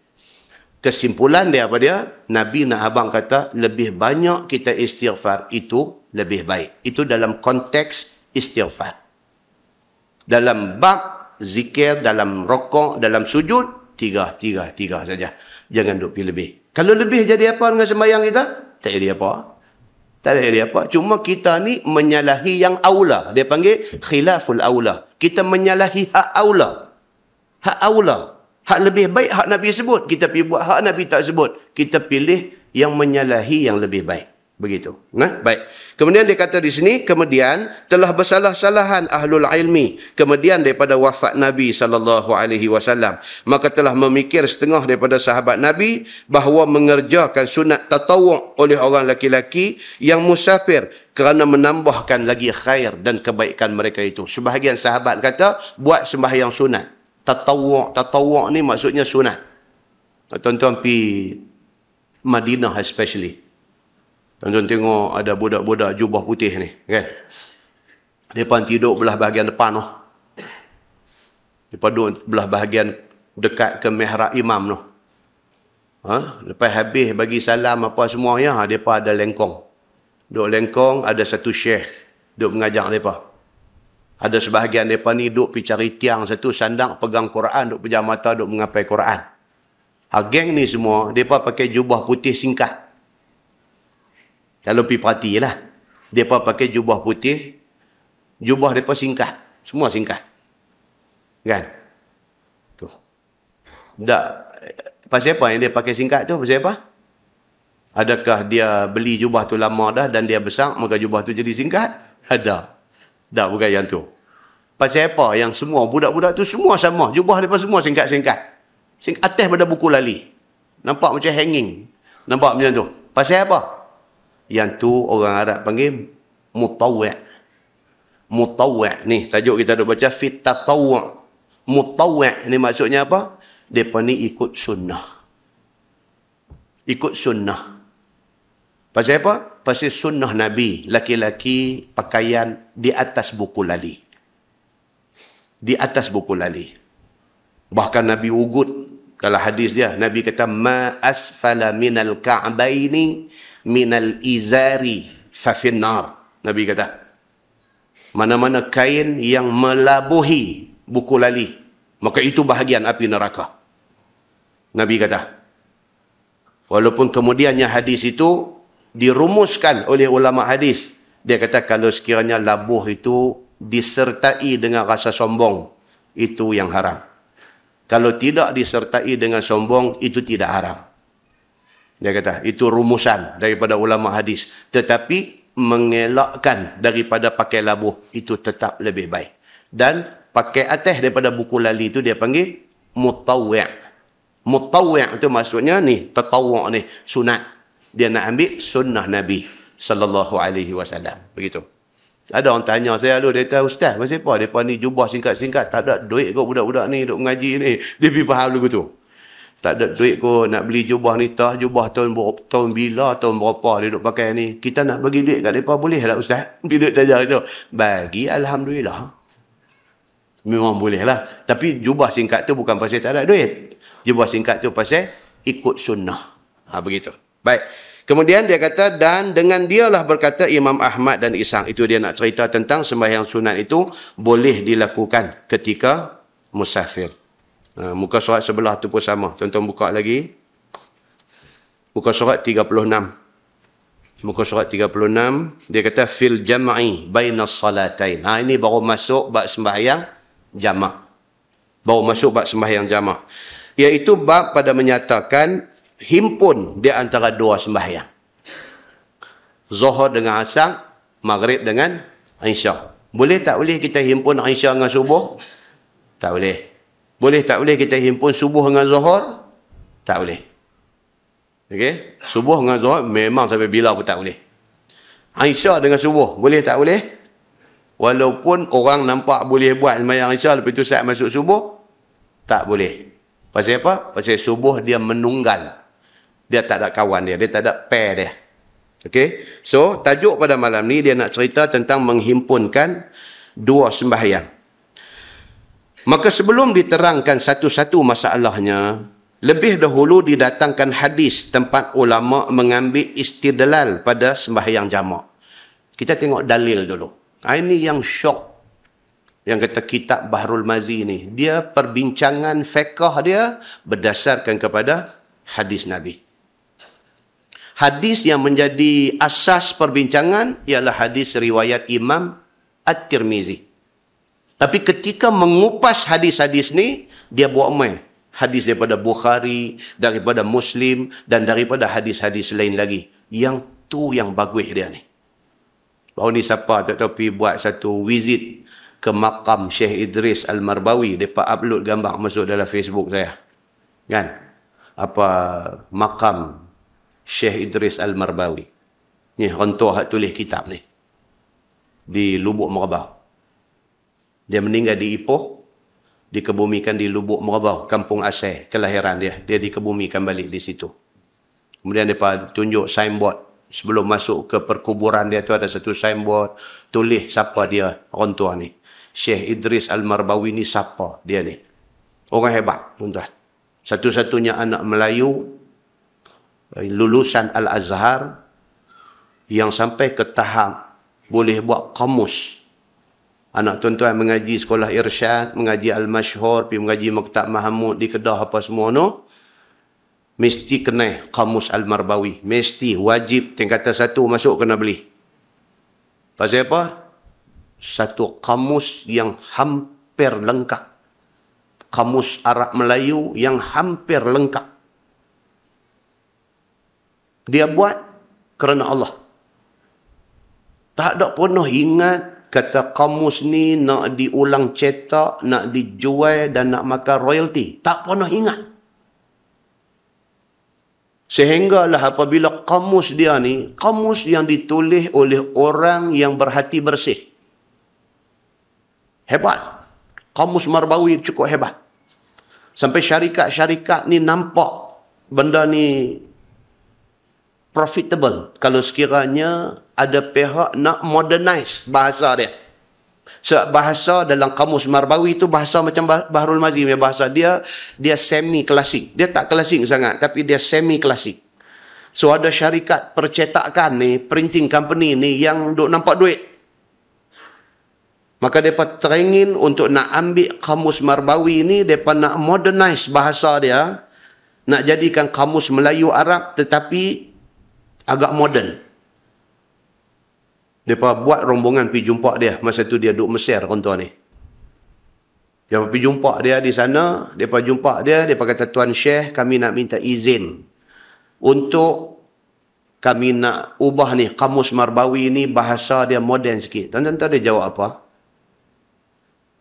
Kesimpulan dia apa dia? Nabi nak abang kata lebih banyak kita istighfar itu lebih baik. Itu dalam konteks istighfar. Dalam bab zikir, dalam rokok, dalam sujud, tiga saja. Jangan duk pergi lebih. Kalau lebih jadi apa dengan sembahyang kita? Tak jadi apa. Tak jadi apa. Cuma kita ni menyalahi yang aula. Dia panggil khilaful aula. Kita menyalahi hak aula. Hak aula. Hak lebih baik, hak Nabi sebut. Kita pergi buat hak Nabi tak sebut. Kita pilih yang menyalahi yang lebih baik. Begitu. Nah, baik. Kemudian dia kata di sini, kemudian telah bersalah-salahan ahlul ilmi. Kemudian daripada wafat Nabi SAW. Maka telah memikir setengah daripada sahabat Nabi bahawa mengerjakan sunat tatawuk oleh orang laki-laki yang musafir kerana menambahkan lagi khair dan kebaikan mereka itu. Sebahagian sahabat kata, buat sembahyang sunat. Tatawuk ni maksudnya sunat. Tuan-tuan pergi Madinah especially. Tuan-tuan tengok ada budak-budak jubah putih ni, kan? Mereka tidur belah bahagian depan tu. Mereka duduk belah bahagian dekat ke mihrab imam tu. Lepas habis bagi salam apa semua, ya, mereka ada lengkong. Duduk lengkong, ada satu syekh duduk mengajar mereka. Ada sebahagian mereka ni duduk pergi cari tiang satu, sandang, pegang Quran, duduk pejam mata, duduk mengapai Quran. Geng ni semua, mereka pakai jubah putih singkat. Kalau pergi perhatilah, mereka pakai jubah putih, jubah mereka singkat. Semua singkat. Kan? Tu. Tak, pasal apa yang dia pakai singkat tu? Pasal apa? Adakah dia beli jubah tu lama dah dan dia besar, maka jubah tu jadi singkat? Ada. Tak, bukan yang tu. Pasal apa yang semua, budak-budak tu semua sama. Jubah mereka semua singkat-singkat. Atas pada buku lali. Nampak macam hanging. Nampak macam tu. Pasal apa? Yang tu orang Arab panggil mutawwi'. Mutawwi' ni tajuk kita duk baca fit tatawwu'. Mutawwi' ni maksudnya apa? Depa ni ikut sunnah. Ikut sunnah. Pasal apa? Pasal sunnah Nabi, laki-laki pakaian di atas buku lali. Di atas buku lali. Bahkan Nabi ugut dalam hadis dia, Nabi kata ma asfala minal ka'baini minal izari fa finnar. Nabi kata mana-mana kain yang melabuhi buku lali, maka itu bahagian api neraka. Nabi kata. Walaupun kemudiannya hadis itu dirumuskan oleh ulama hadis. Dia kata kalau sekiranya labuh itu disertai dengan rasa sombong, itu yang haram. Kalau tidak disertai dengan sombong, itu tidak haram. Dia kata, itu rumusan daripada ulama hadis. Tetapi mengelakkan daripada pakai labuh, itu tetap lebih baik. Dan pakai atas daripada buku lali itu dia panggil mutawwi'. Mutawwi' itu maksudnya ni, tatawwu' ni, sunat. Dia nak ambil sunnah Nabi SAW. Begitu. Ada orang tanya saya lalu, dia kata, Ustaz, macam apa? Mereka ni jubah singkat-singkat, tak ada duit kot budak-budak ni, duk mengaji ni. Dia pergi faham lagu tu. Tak ada duit kot nak beli jubah ni, tak jubah tahun bila, tahun berapa dia duk pakai ni. Kita nak bagi duit kat mereka, boleh tak Ustaz? Bagi duit saja itu. Bagi, Alhamdulillah. Memang boleh lah. Tapi jubah singkat tu bukan pasal tak ada duit. Jubah singkat tu pasal ikut sunnah. Begitu. Baik. Kemudian dia kata, dan dengan dialah berkata Imam Ahmad dan Ishaq. Itu dia nak cerita tentang sembahyang sunat itu boleh dilakukan ketika musafir. Muka surat sebelah tu pun sama. Tuan-tuan buka lagi. Muka surat 36. Muka surat 36, dia kata fil jam'i bainas salatain. Ini baru masuk bab sembahyang jamak. Baru masuk bab sembahyang jamak. Iaitu bab pada menyatakan himpun di antara dua sembahyang. Zuhur dengan asar, maghrib dengan isyak. Boleh tak boleh kita himpun isyak dengan subuh? Tak boleh. Boleh tak boleh kita himpun subuh dengan zuhur? Tak boleh. Okey, subuh dengan zuhur memang sampai bila pun tak boleh. Isyak dengan subuh, boleh tak boleh? Walaupun orang nampak boleh buat sembahyang isyak lepas tu saat masuk subuh, tak boleh. Pasal apa? Pasal subuh dia menunggal. Dia tak ada kawan dia tak ada pair dia. Okey. So, tajuk pada malam ni dia nak cerita tentang menghimpunkan dua sembahyang. Maka sebelum diterangkan satu-satu masalahnya, lebih dahulu didatangkan hadis tempat ulama mengambil istidlal pada sembahyang jamak. Kita tengok dalil dulu. Ini yang syok. Yang kata kitab Bahrul Mazi ni. Dia perbincangan fiqh dia berdasarkan kepada hadis Nabi. Hadis yang menjadi asas perbincangan ialah hadis riwayat Imam At-Tirmizi. Tapi ketika mengupas hadis-hadis ni, dia buat main. Hadis daripada Bukhari, daripada Muslim dan daripada hadis-hadis lain lagi. Yang tu yang bagus dia ni. Baru ni siapa tak tahu pergi buat satu visit ke makam Syekh Idris Al-Marbawi. Mereka upload gambar masuk dalam Facebook saya. Kan? Apa makam Syekh Idris Al-Marbawi. Ni orang tua tulis kitab ni. Di Lubuk Merbau. Dia meninggal di Ipoh. Dikebumikan di Lubuk Merbau, kampung asal kelahiran dia. Dia dikebumikan balik di situ. Kemudian mereka tunjuk signboard. Sebelum masuk ke perkuburan dia tu ada satu signboard. Tulis siapa dia, orang tua ni. Syekh Idris Al-Marbawi ni siapa dia ni. Orang hebat, tuan-tuan. Satu-satunya anak Melayu, lulusan Al-Azhar, yang sampai ke tahap boleh buat kamus. Anak tuan-tuan mengaji sekolah irsyad, mengaji Al-Mashhur, pergi mengaji Maktab Mahmud di Kedah apa semua no. Mesti kena kamus Al-Marbawi. Mesti wajib tingkatan 1 masuk kena beli. Pasal apa? Satu kamus yang hampir lengkap. Kamus Arab Melayu yang hampir lengkap. Dia buat kerana Allah. Tak ada pernah ingat kata kamus ni nak diulang cetak, nak dijual dan nak makan royalty. Tak pernah ingat. Sehinggalah apabila kamus dia ni, kamus yang ditulis oleh orang yang berhati bersih. Hebat. Kamus Marbawi cukup hebat. Sampai syarikat-syarikat ni nampak benda ni profitable. Kalau sekiranya ada pihak nak modernize bahasa dia. Sebab bahasa dalam kamus Marbawi itu bahasa macam Bahrul Mazi. Bahasa dia semi klasik. Dia tak klasik sangat, tapi dia semi klasik. So ada syarikat percetakan ni, printing company ni yang duk nampak duit. Maka mereka teringin untuk nak ambil kamus Marbawi ni, mereka nak modernize bahasa dia, nak jadikan kamus Melayu Arab tetapi agak moden. Mereka buat rombongan pergi jumpa dia. Masa tu dia duduk Mesir, orang tua ni. Dia pergi jumpa dia di sana. Mereka jumpa dia. Mereka kata, Tuan Syekh, kami nak minta izin untuk kami nak ubah ni kamus Marbawi ni bahasa dia moden sikit. Tuan-tuan tahu dia jawab apa?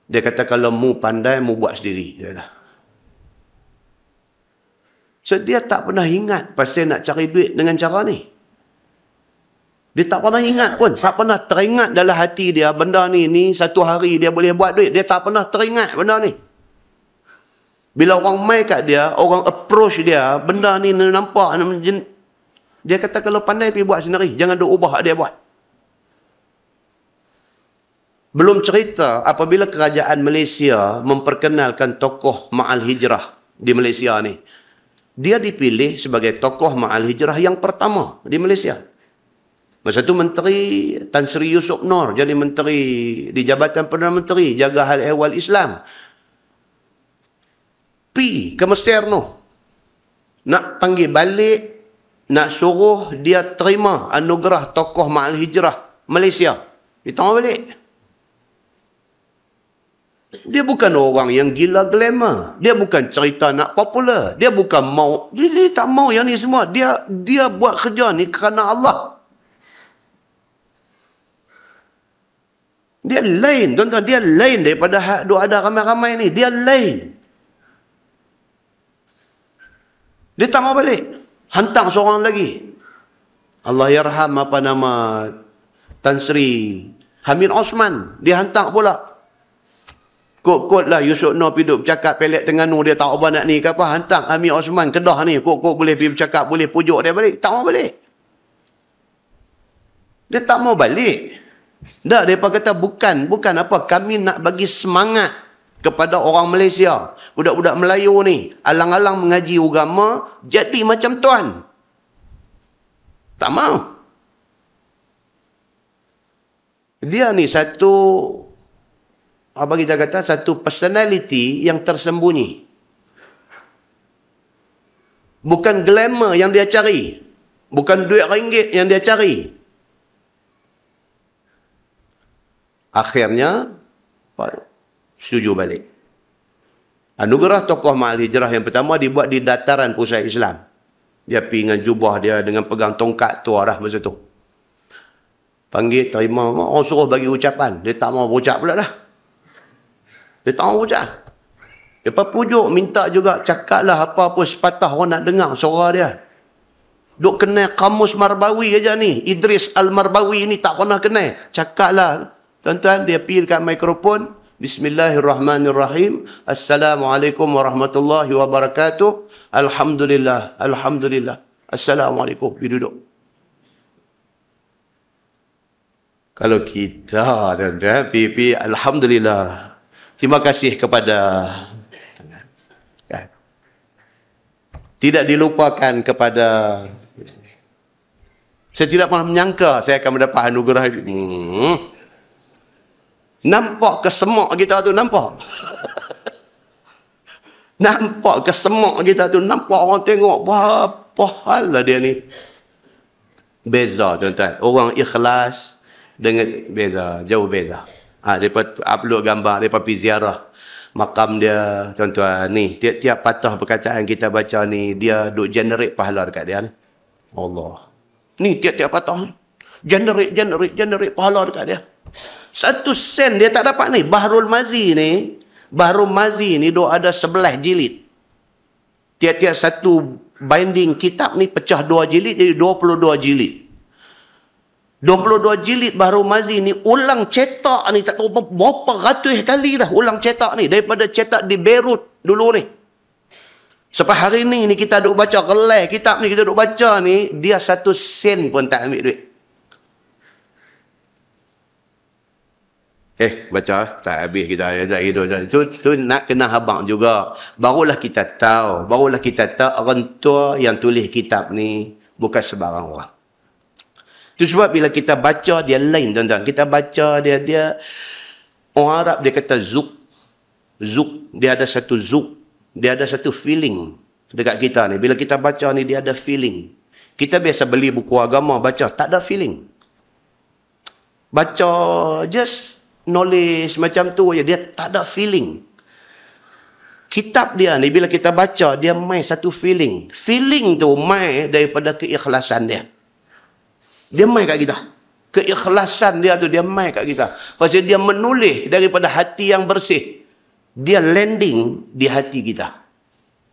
Dia kata, kalau mu pandai, mu buat sendiri. Dia kata. So, dia tak pernah ingat pasal nak cari duit dengan cara ni. Dia tak pernah ingat pun. Tak pernah teringat dalam hati dia benda ni satu hari dia boleh buat duit. Dia tak pernah teringat benda ni. Bila orang mai kat dia, orang approach dia, benda ni nampak. Dia kata kalau pandai pergi buat sendiri. Jangan duk ubah dia buat. Belum cerita apabila kerajaan Malaysia memperkenalkan tokoh Ma'al Hijrah di Malaysia ni. Dia dipilih sebagai tokoh Ma'al Hijrah yang pertama di Malaysia. Masa tu Menteri Tan Sri Yusof Nur jadi Menteri di Jabatan Perdana Menteri jaga hal ehwal Islam. Pi ke Mesir tu. Nak panggil balik nak suruh dia terima anugerah tokoh Ma'al Hijrah Malaysia. Dia tahu balik. Dia bukan orang yang gila glamour. Dia bukan cerita nak popular. Dia bukan mau. Dia tak mau yang ni semua. Dia buat kerja ni kerana Allah. Dia lain, tuan-tuan. Dia lain daripada hak duk ada ramai-ramai ni. Dia lain. Dia tak mau balik. Hantar seorang lagi. Allah yarham apa nama Tan Sri Hamid Osman. Dia hantar pula. Kod-kod lah Yusuf Noh pergi duduk bercakap Pelik Terengganu, dia tak apa nak ni ke apa, hantar Hamid Osman Kedah ni, kod-kod boleh pergi bercakap, boleh pujuk dia balik. Tak mau balik. Dia tak mau balik. Dah, mereka kata bukan apa, kami nak bagi semangat kepada orang Malaysia. Budak-budak Melayu ni alang-alang mengaji agama jadi macam tuan. Tak mau. Dia ni satu, apa kita kata, satu personality yang tersembunyi. Bukan glamour yang dia cari. Bukan duit ringgit yang dia cari. Akhirnya, setuju balik. Anugerah tokoh Ma'al Hijrah yang pertama dibuat di dataran pusat Islam. Dia pergi dengan jubah dia, dengan pegang tongkat tu dah masa tu. Panggil, terima, orang suruh bagi ucapan. Dia tak mau ucap pula dah. Dia tak mau ucap. Lepas pujuk, minta juga cakaplah apa-apa sepatah orang nak dengar suara dia. Duk kenal kamus Marbawi aja ni. Idris Al-Marbawi ni tak pernah kenal. Cakaplah. Tuan-tuan, dia pergi dekat mikrofon. Bismillahirrahmanirrahim. Assalamualaikum warahmatullahi wabarakatuh. Alhamdulillah. Alhamdulillah. Assalamualaikum. Pergi duduk. Kalau kita, tuan-tuan, pergi Alhamdulillah. Terima kasih kepada, kan? Tidak dilupakan kepada, saya tidak pernah menyangka saya akan mendapat anugerah itu. Nampak kesemak kita tu, nampak. Nampak kesemak kita tu, nampak orang tengok, apa hal lah dia ni. Beza, tuan-tuan. Orang ikhlas dengan beza, jauh beza. Mereka upload gambar, mereka pergi ziarah makam dia, tuan-tuan. Ni, tiap-tiap patah perkataan kita baca ni, dia duk generate pahala dekat dia ni. Allah. Ni, tiap-tiap patah. Generate pahala dekat dia. 1 sen dia tak dapat ni. Bahrul Mazi ni duk ada 11 jilid. Tiap-tiap satu binding kitab ni pecah 2 jilid, jadi 22 jilid. 22 jilid Bahrul Mazi ni ulang cetak ni tak tahu berapa ratus kali dah ulang cetak ni, daripada cetak di Beirut dulu ni. Sampai hari ni kita duk baca gelai kitab ni, kita duk baca ni, dia 1 sen pun tak ambil duit. Baca tak habis kita ajak hidup. Tu nak kena habang juga. Barulah kita tahu orang tua yang tulis kitab ni bukan sebarang orang. Itu sebab bila kita baca dia lain, tuan-tuan. Kita baca dia orang Arab dia kata zuk. Dia ada satu zuk. Dia ada satu feeling dekat kita ni. Bila kita baca ni dia ada feeling. Kita biasa beli buku agama baca, tak ada feeling. Baca just knowledge macam tu je, dia tak ada feeling. Kitab dia ni bila kita baca dia main satu feeling. Feeling tu main daripada keikhlasan dia. Dia main kat kita. Keikhlasan dia tu dia main kat kita. Pasal dia menulis daripada hati yang bersih. Dia landing di hati kita.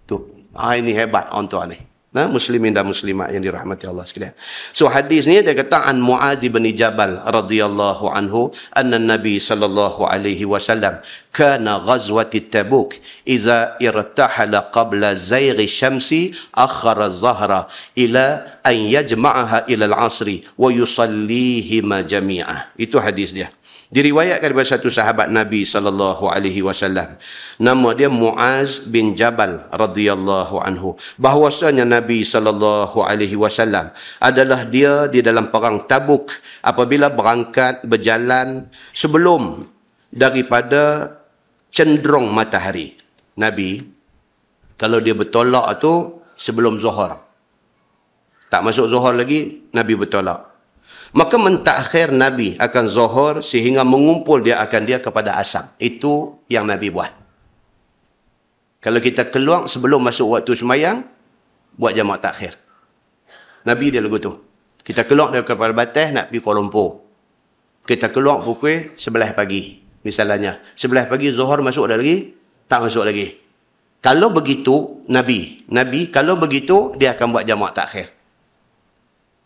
Tu. Ini hebat orang tua ni. Muslimin dan muslimat yang dirahmati Allah sekalian. So hadis ni dia kata an Muaz bin Jabal radhiyallahu anhu anna Nabi sallallahu alaihi wasallam kana ghazwati Tabuk idza irtahala qabla zayghi syamsi akhara az-zahra ila an yajma'aha ila al-'asri wa yusallihima jami'ah. Itu hadis dia. Diriwayatkan daripada satu sahabat Nabi sallallahu alaihi wasallam. Nama dia Muaz bin Jabal radhiyallahu anhu. Bahwasanya Nabi sallallahu alaihi wasallam adalah dia di dalam perang Tabuk apabila berangkat berjalan sebelum daripada cenderung matahari. Nabi kalau dia bertolak tu sebelum Zuhur. Tak masuk zuhur lagi, Nabi bertolak. Maka mentakhir Nabi akan zuhur sehingga mengumpul dia kepada asar. Itu yang Nabi buat. Kalau kita keluar sebelum masuk waktu semayang, buat jamak takhir. Nabi dia lagu tu. Kita keluar daripada Batas nak pergi Kuala Lumpur. Kita keluar pukul 11 pagi. Misalnya, 11 pagi zuhur masuk dah lagi? Tak masuk lagi. Kalau begitu, Nabi kalau begitu, dia akan buat jamak takhir.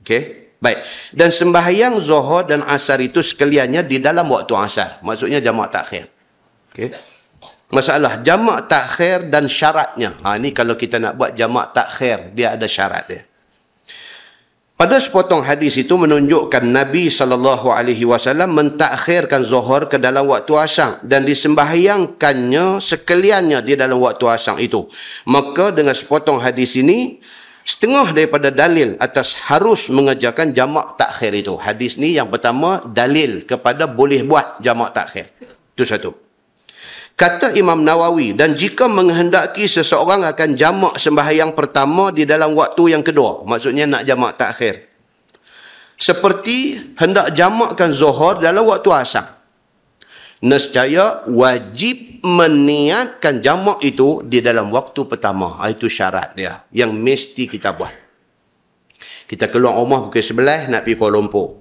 Okey? Baik. Dan sembahyang zuhur dan asar itu sekaliannya di dalam waktu asar. Maksudnya jamak takhir. Okey? Masalah jamak takhir dan syaratnya. Ini kalau kita nak buat jamak takhir, dia ada syarat dia. Pada sepotong hadis itu menunjukkan Nabi SAW mentakhirkan zuhur ke dalam waktu asar dan disembahyangkannya sekaliannya di dalam waktu asar itu. Maka dengan sepotong hadis ini, setengah daripada dalil atas harus mengerjakan jamak takhir itu. Hadis ni yang pertama, dalil kepada boleh buat jamak takhir. Itu satu. Kata Imam Nawawi, dan jika menghendaki seseorang akan jamak sembahyang pertama di dalam waktu yang kedua, maksudnya nak jamak takhir, seperti hendak jamakkan zuhur dalam waktu asar, nescaya wajib meniatkan jamak itu di dalam waktu pertama. Itu syarat dia yang mesti kita buat. Kita keluar rumah pukul 11 nak pergi Kuala Lumpur.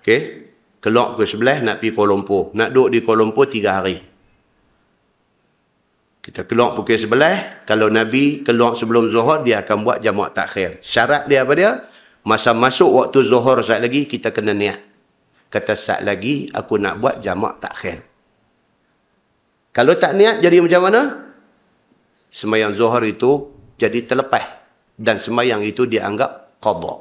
Okey? Keluar pukul 11 nak pergi Kuala Lumpur. Nak duduk di Kuala Lumpur 3 hari. Kita keluar pukul 11, kalau Nabi keluar sebelum zuhur, dia akan buat jamak takhir. Syarat dia apa dia? Masa masuk waktu zuhur saat lagi, kita kena niat. Kata saat lagi, aku nak buat jamak takhir. Kalau tak niat, jadi macam mana? Sembahyang zuhur itu jadi terlepas. Dan sembahyang itu dianggap qadha.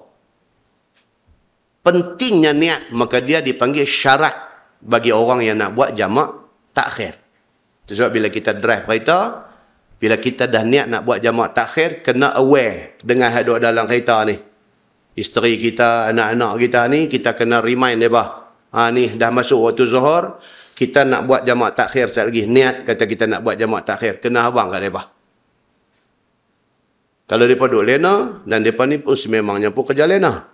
Pentingnya niat, maka dia dipanggil syarat bagi orang yang nak buat jamak takhir. Sebab bila kita drive kereta, bila kita dah niat nak buat jamak takhir, kena aware dengan yang duduk dalam kereta ni. Isteri kita, anak-anak kita ni, kita kena remind mereka. Ni dah masuk waktu zuhur, kita nak buat jamak takhir sekali lagi. Niat kata kita nak buat jamak takhir. Kena abang kat mereka. Kalau mereka duduk lena, dan mereka ni pun sememangnya pun kerja lena.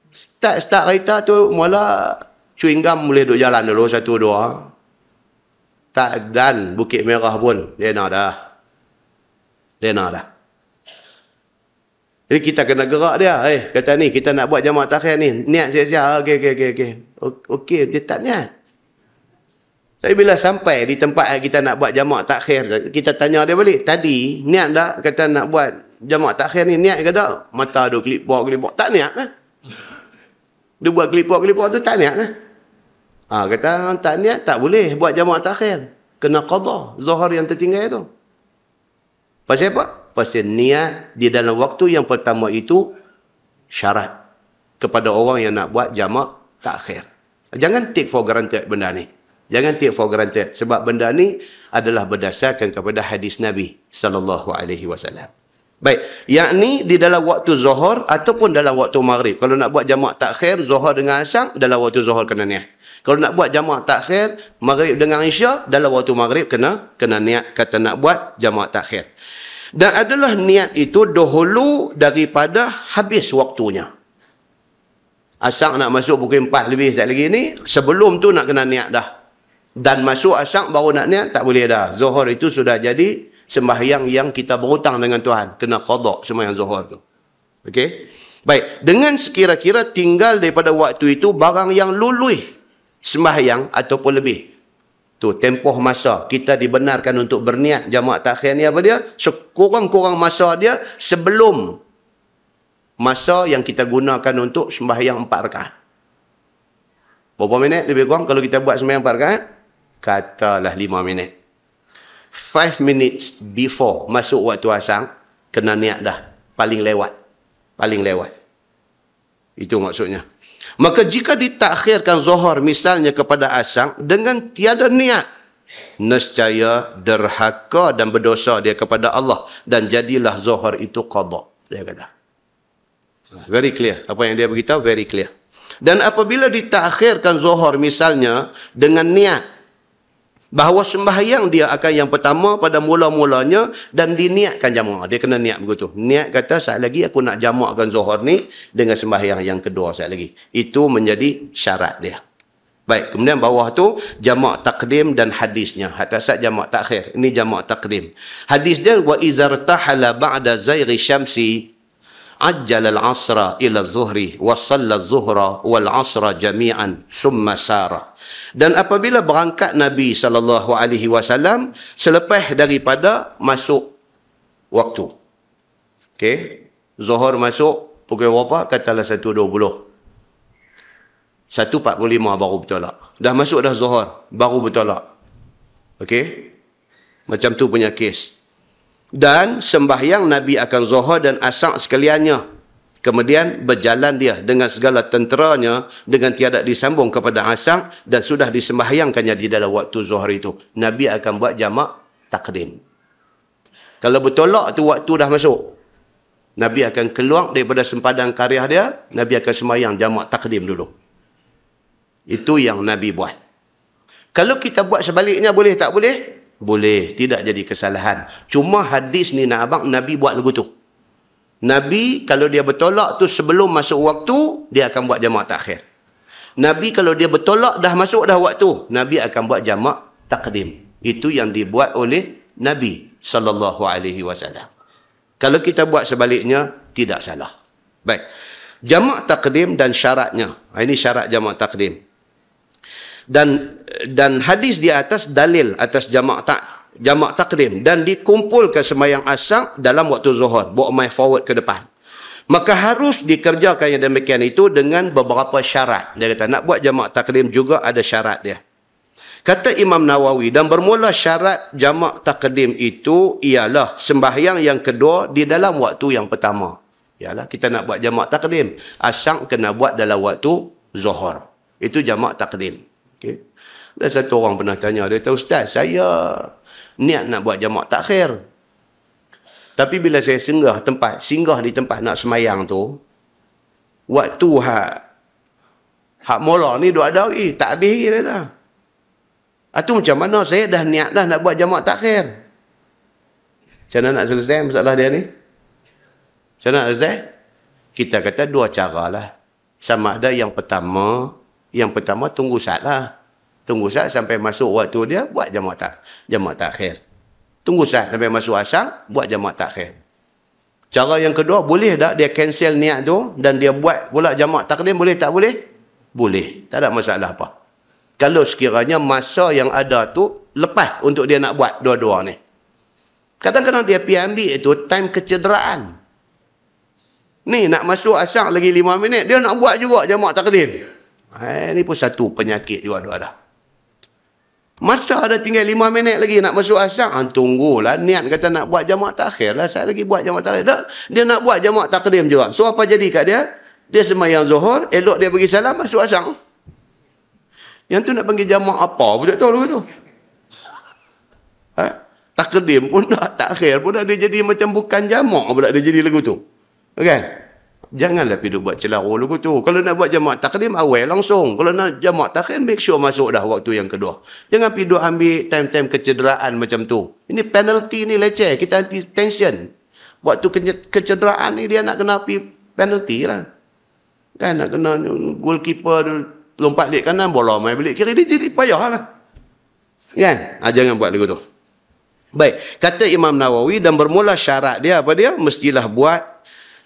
Start kereta tu, mula chewing gum boleh duduk jalan dulu, 1-2. Tak dan Bukit Merah pun, lena dah. Jadi kita kena gerak dia. Kata ni, kita nak buat jamak takhir ni. Niat siap-siap. Okey, dia tak niat. Tapi bila sampai di tempat kita nak buat jamak takhir, kita tanya dia balik. Tadi, niat tak kata nak buat jamak takhir ni? Niat ke tak? Mata duk kelipok. Tak niat lah. Dia buat kelipok tu tak niat lah. Kata tak niat, tak boleh buat jamak takhir. Kena qadha zuhur yang tertinggal itu. Pasal apa? Pasal niat di dalam waktu yang pertama itu syarat kepada orang yang nak buat jamak takhir. Jangan take for granted benda ni. Jangan take for granted. Sebab benda ni adalah berdasarkan kepada hadis Nabi SAW. Baik, yakni di dalam waktu zuhur ataupun dalam waktu maghrib. Kalau nak buat jamak takhir, zuhur dengan asar, dalam waktu zuhur kena niat. Kalau nak buat jamak takhir, maghrib dengan isya, dalam waktu maghrib kena niat kata nak buat jamak takhir. Dan adalah niat itu dahulu daripada habis waktunya. Asar nak masuk pukul 4 lebih sekali lagi ni, sebelum tu nak kena niat dah. Dan masuk asar baru nak niat, tak boleh dah. Zuhur itu sudah jadi sembahyang yang kita berhutang dengan Tuhan. Kena qadha sembahyang zuhur tu. Okey? Baik, dengan sekira-kira tinggal daripada waktu itu barang yang luluh sembahyang ataupun lebih. Tu tempoh masa kita dibenarkan untuk berniat jamak takhir ni apa dia? Sekurang-kurang masa dia sebelum masa yang kita gunakan untuk sembahyang 4 rakaat. Berapa minit lebih kurang kalau kita buat sembahyang 4 rakaat? Katalah 5 minit. 5 minutes before masuk waktu asar, kena niat dah. Paling lewat. Itu maksudnya. Maka jika ditakhirkan zuhur misalnya kepada asar dengan tiada niat, nescaya derhaka dan berdosa dia kepada Allah dan jadilah zuhur itu qadha. Dia kata. Very clear. Apa yang dia beritahu very clear. Dan apabila ditakhirkan zuhur misalnya dengan niat, Bahawa sembahyang dia akan yang pertama pada mula-mulanya dan diniatkan jamak. Dia kena niat begitu. Niat kata, saat lagi aku nak jamakkan Zuhur ni dengan sembahyang yang kedua saat lagi. Itu menjadi syarat dia. Baik, kemudian bawah tu jamak takdim dan hadisnya. Atas jamak takhir. Ini jamak takdim. Hadis dia, wa izartahala ba'da zairi syamsi ajjal al-asra ila zuhri wa salla zuhra wal asra jami'an summa sara. Dan apabila berangkat Nabi SAW selepas daripada masuk waktu. Okey, Zuhur masuk pukul berapa? Katalah 1.20. 1.45 baru bertolak. Dah masuk dah Zuhur, baru bertolak. Okey? Macam tu punya kes. Dan sembahyang Nabi akan Zuhur dan Asar sekaliannya. Kemudian berjalan dia dengan segala tenteranya, dengan tiada disambung kepada Asar, dan sudah disembahyangkannya di dalam waktu Zuhur itu. Nabi akan buat jamak takdim. Kalau bertolak tu waktu dah masuk, Nabi akan keluar daripada sempadan karya dia, Nabi akan sembahyang jamak takdim dulu. Itu yang Nabi buat. Kalau kita buat sebaliknya, boleh tak boleh? Boleh. Tidak jadi kesalahan. Cuma hadis ni nak abang, Nabi buat lagu tu. Nabi kalau dia bertolak tu sebelum masuk waktu, dia akan buat jamak takhir. Nabi kalau dia bertolak dah masuk dah waktu, Nabi akan buat jamak takdim. Itu yang dibuat oleh Nabi SAW. Kalau kita buat sebaliknya, tidak salah. Baik. Jamak takdim dan syaratnya. Ini syarat jamak takdim. Dan hadis di atas dalil atas jamak takdim dan dikumpulkan sembahyang asar dalam waktu Zuhur, bawa mai forward ke depan. Maka harus dikerjakan yang demikian itu dengan beberapa syarat. Dia kata nak buat jamak takdim juga ada syarat dia. Kata Imam Nawawi, dan bermula syarat jamak takdim itu ialah sembahyang yang kedua di dalam waktu yang pertama. Ialah kita nak buat jamak takdim, asar kena buat dalam waktu Zuhur. Itu jamak takdim. Okay. Ada satu orang pernah tanya, dia kata, Ustaz, saya niat nak buat jamak takhir. Tapi bila saya singgah di tempat nak semayang tu, waktu hak mula ni dua ada lagi, tak habis lagi dia kata. Itu macam mana saya dah niat dah nak buat jamak takhir? Macam mana nak selesai masalah dia ni? Macam mana nak selesai? Kita kata dua cara lah. Sama ada yang pertama tunggu saat lah. Tunggu saat sampai masuk waktu dia, buat jamak takhir. Tunggu saat sampai masuk asar, buat jamak takhir. Cara yang kedua, boleh tak dia cancel niat tu dan dia buat pula jamak takdim, boleh tak boleh? Boleh. Tak ada masalah apa. Kalau sekiranya masa yang ada tu lepas untuk dia nak buat dua-dua ni. Kadang-kadang dia pergi ambil itu time kecederaan. Ni nak masuk asar lagi 5 minit, dia nak buat juga jamak takdim. Ini pun satu penyakit juga ada. Masa ada tinggal 5 minit lagi nak masuk asar, tunggulah, niat kata nak buat jamak takhir lah, saya lagi buat jamak takhir. Dia nak buat jamak takdim juga. So apa jadi kat dia? Dia sembahyang Zuhur, elok dia bagi salam, masuk asar. Yang tu nak panggil jamak apa pun tak tahu tu. Takdim pun tak, takhir pun dah, dia jadi macam bukan jamak pula dia jadi lagu tu. Kan? Janganlah pergi buat celaru lagu tu. Kalau nak buat jamak takdim, awal langsung. Kalau nak jamak takhir, make sure masuk dah waktu yang kedua. Jangan pergi ambil time-time kecederaan macam tu. Ini penalty ni leceh. Kita anti tension. Waktu kecederaan ni dia nak kena penalty lah. Kan nak kena goalkeeper lompat balik kanan, bola main balik kiri, dia jadi payah lah. Kan? Jangan buat lagu tu. Baik. Kata Imam Nawawi, dan bermula syarat dia apa dia? Mestilah buat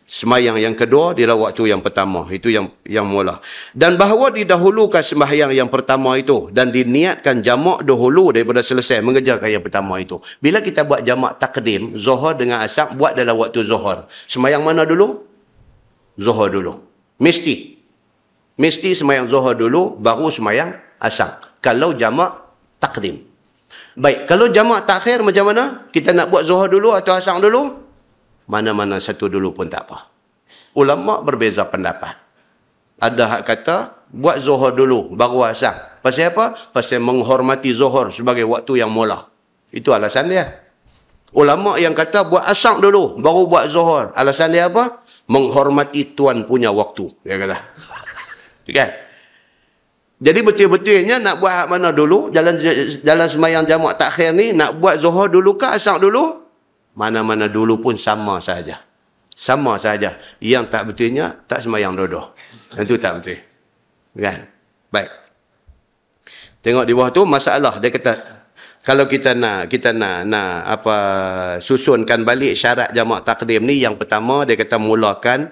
sembahyang yang kedua di dalam waktu yang pertama. Itu yang mula. Dan bahawa didahulukan sembahyang yang pertama itu dan diniatkan jamak dahulu daripada selesai mengerjakan yang pertama itu. Bila kita buat jamak takdim, Zuhur dengan Asar, buat dalam waktu Zuhur. Sembahyang mana dulu? Zuhur dulu. Mesti sembahyang Zuhur dulu, baru sembahyang Asar. Kalau jamak takdim. Baik, kalau jamak takhir macam mana? Kita nak buat Zuhur dulu atau Asar dulu? Mana-mana satu dulu pun tak apa. Ulama berbeza pendapat. Ada hak kata, buat Zuhur dulu, baru Asar. Pasal apa? Pasal menghormati Zuhur sebagai waktu yang mula. Itu alasan dia. Ulama yang kata, buat Asar dulu, baru buat Zuhur. Alasan dia apa? Menghormati Tuan punya waktu. Dia kata. Kan? Jadi betul-betulnya nak buat mana dulu? Jalan sembahyang jamak takhir ni, nak buat zuhur dulu ke asar dulu? Mana-mana dulu pun sama saja. Sama saja. Yang tak betulnya, tak sembahyang dua-dua. Itu tak betul. Kan? Baik. Tengok di bawah tu masalah. Dia kata, kalau kita nak susunkan balik syarat jamak takdim ni, yang pertama dia kata mulakan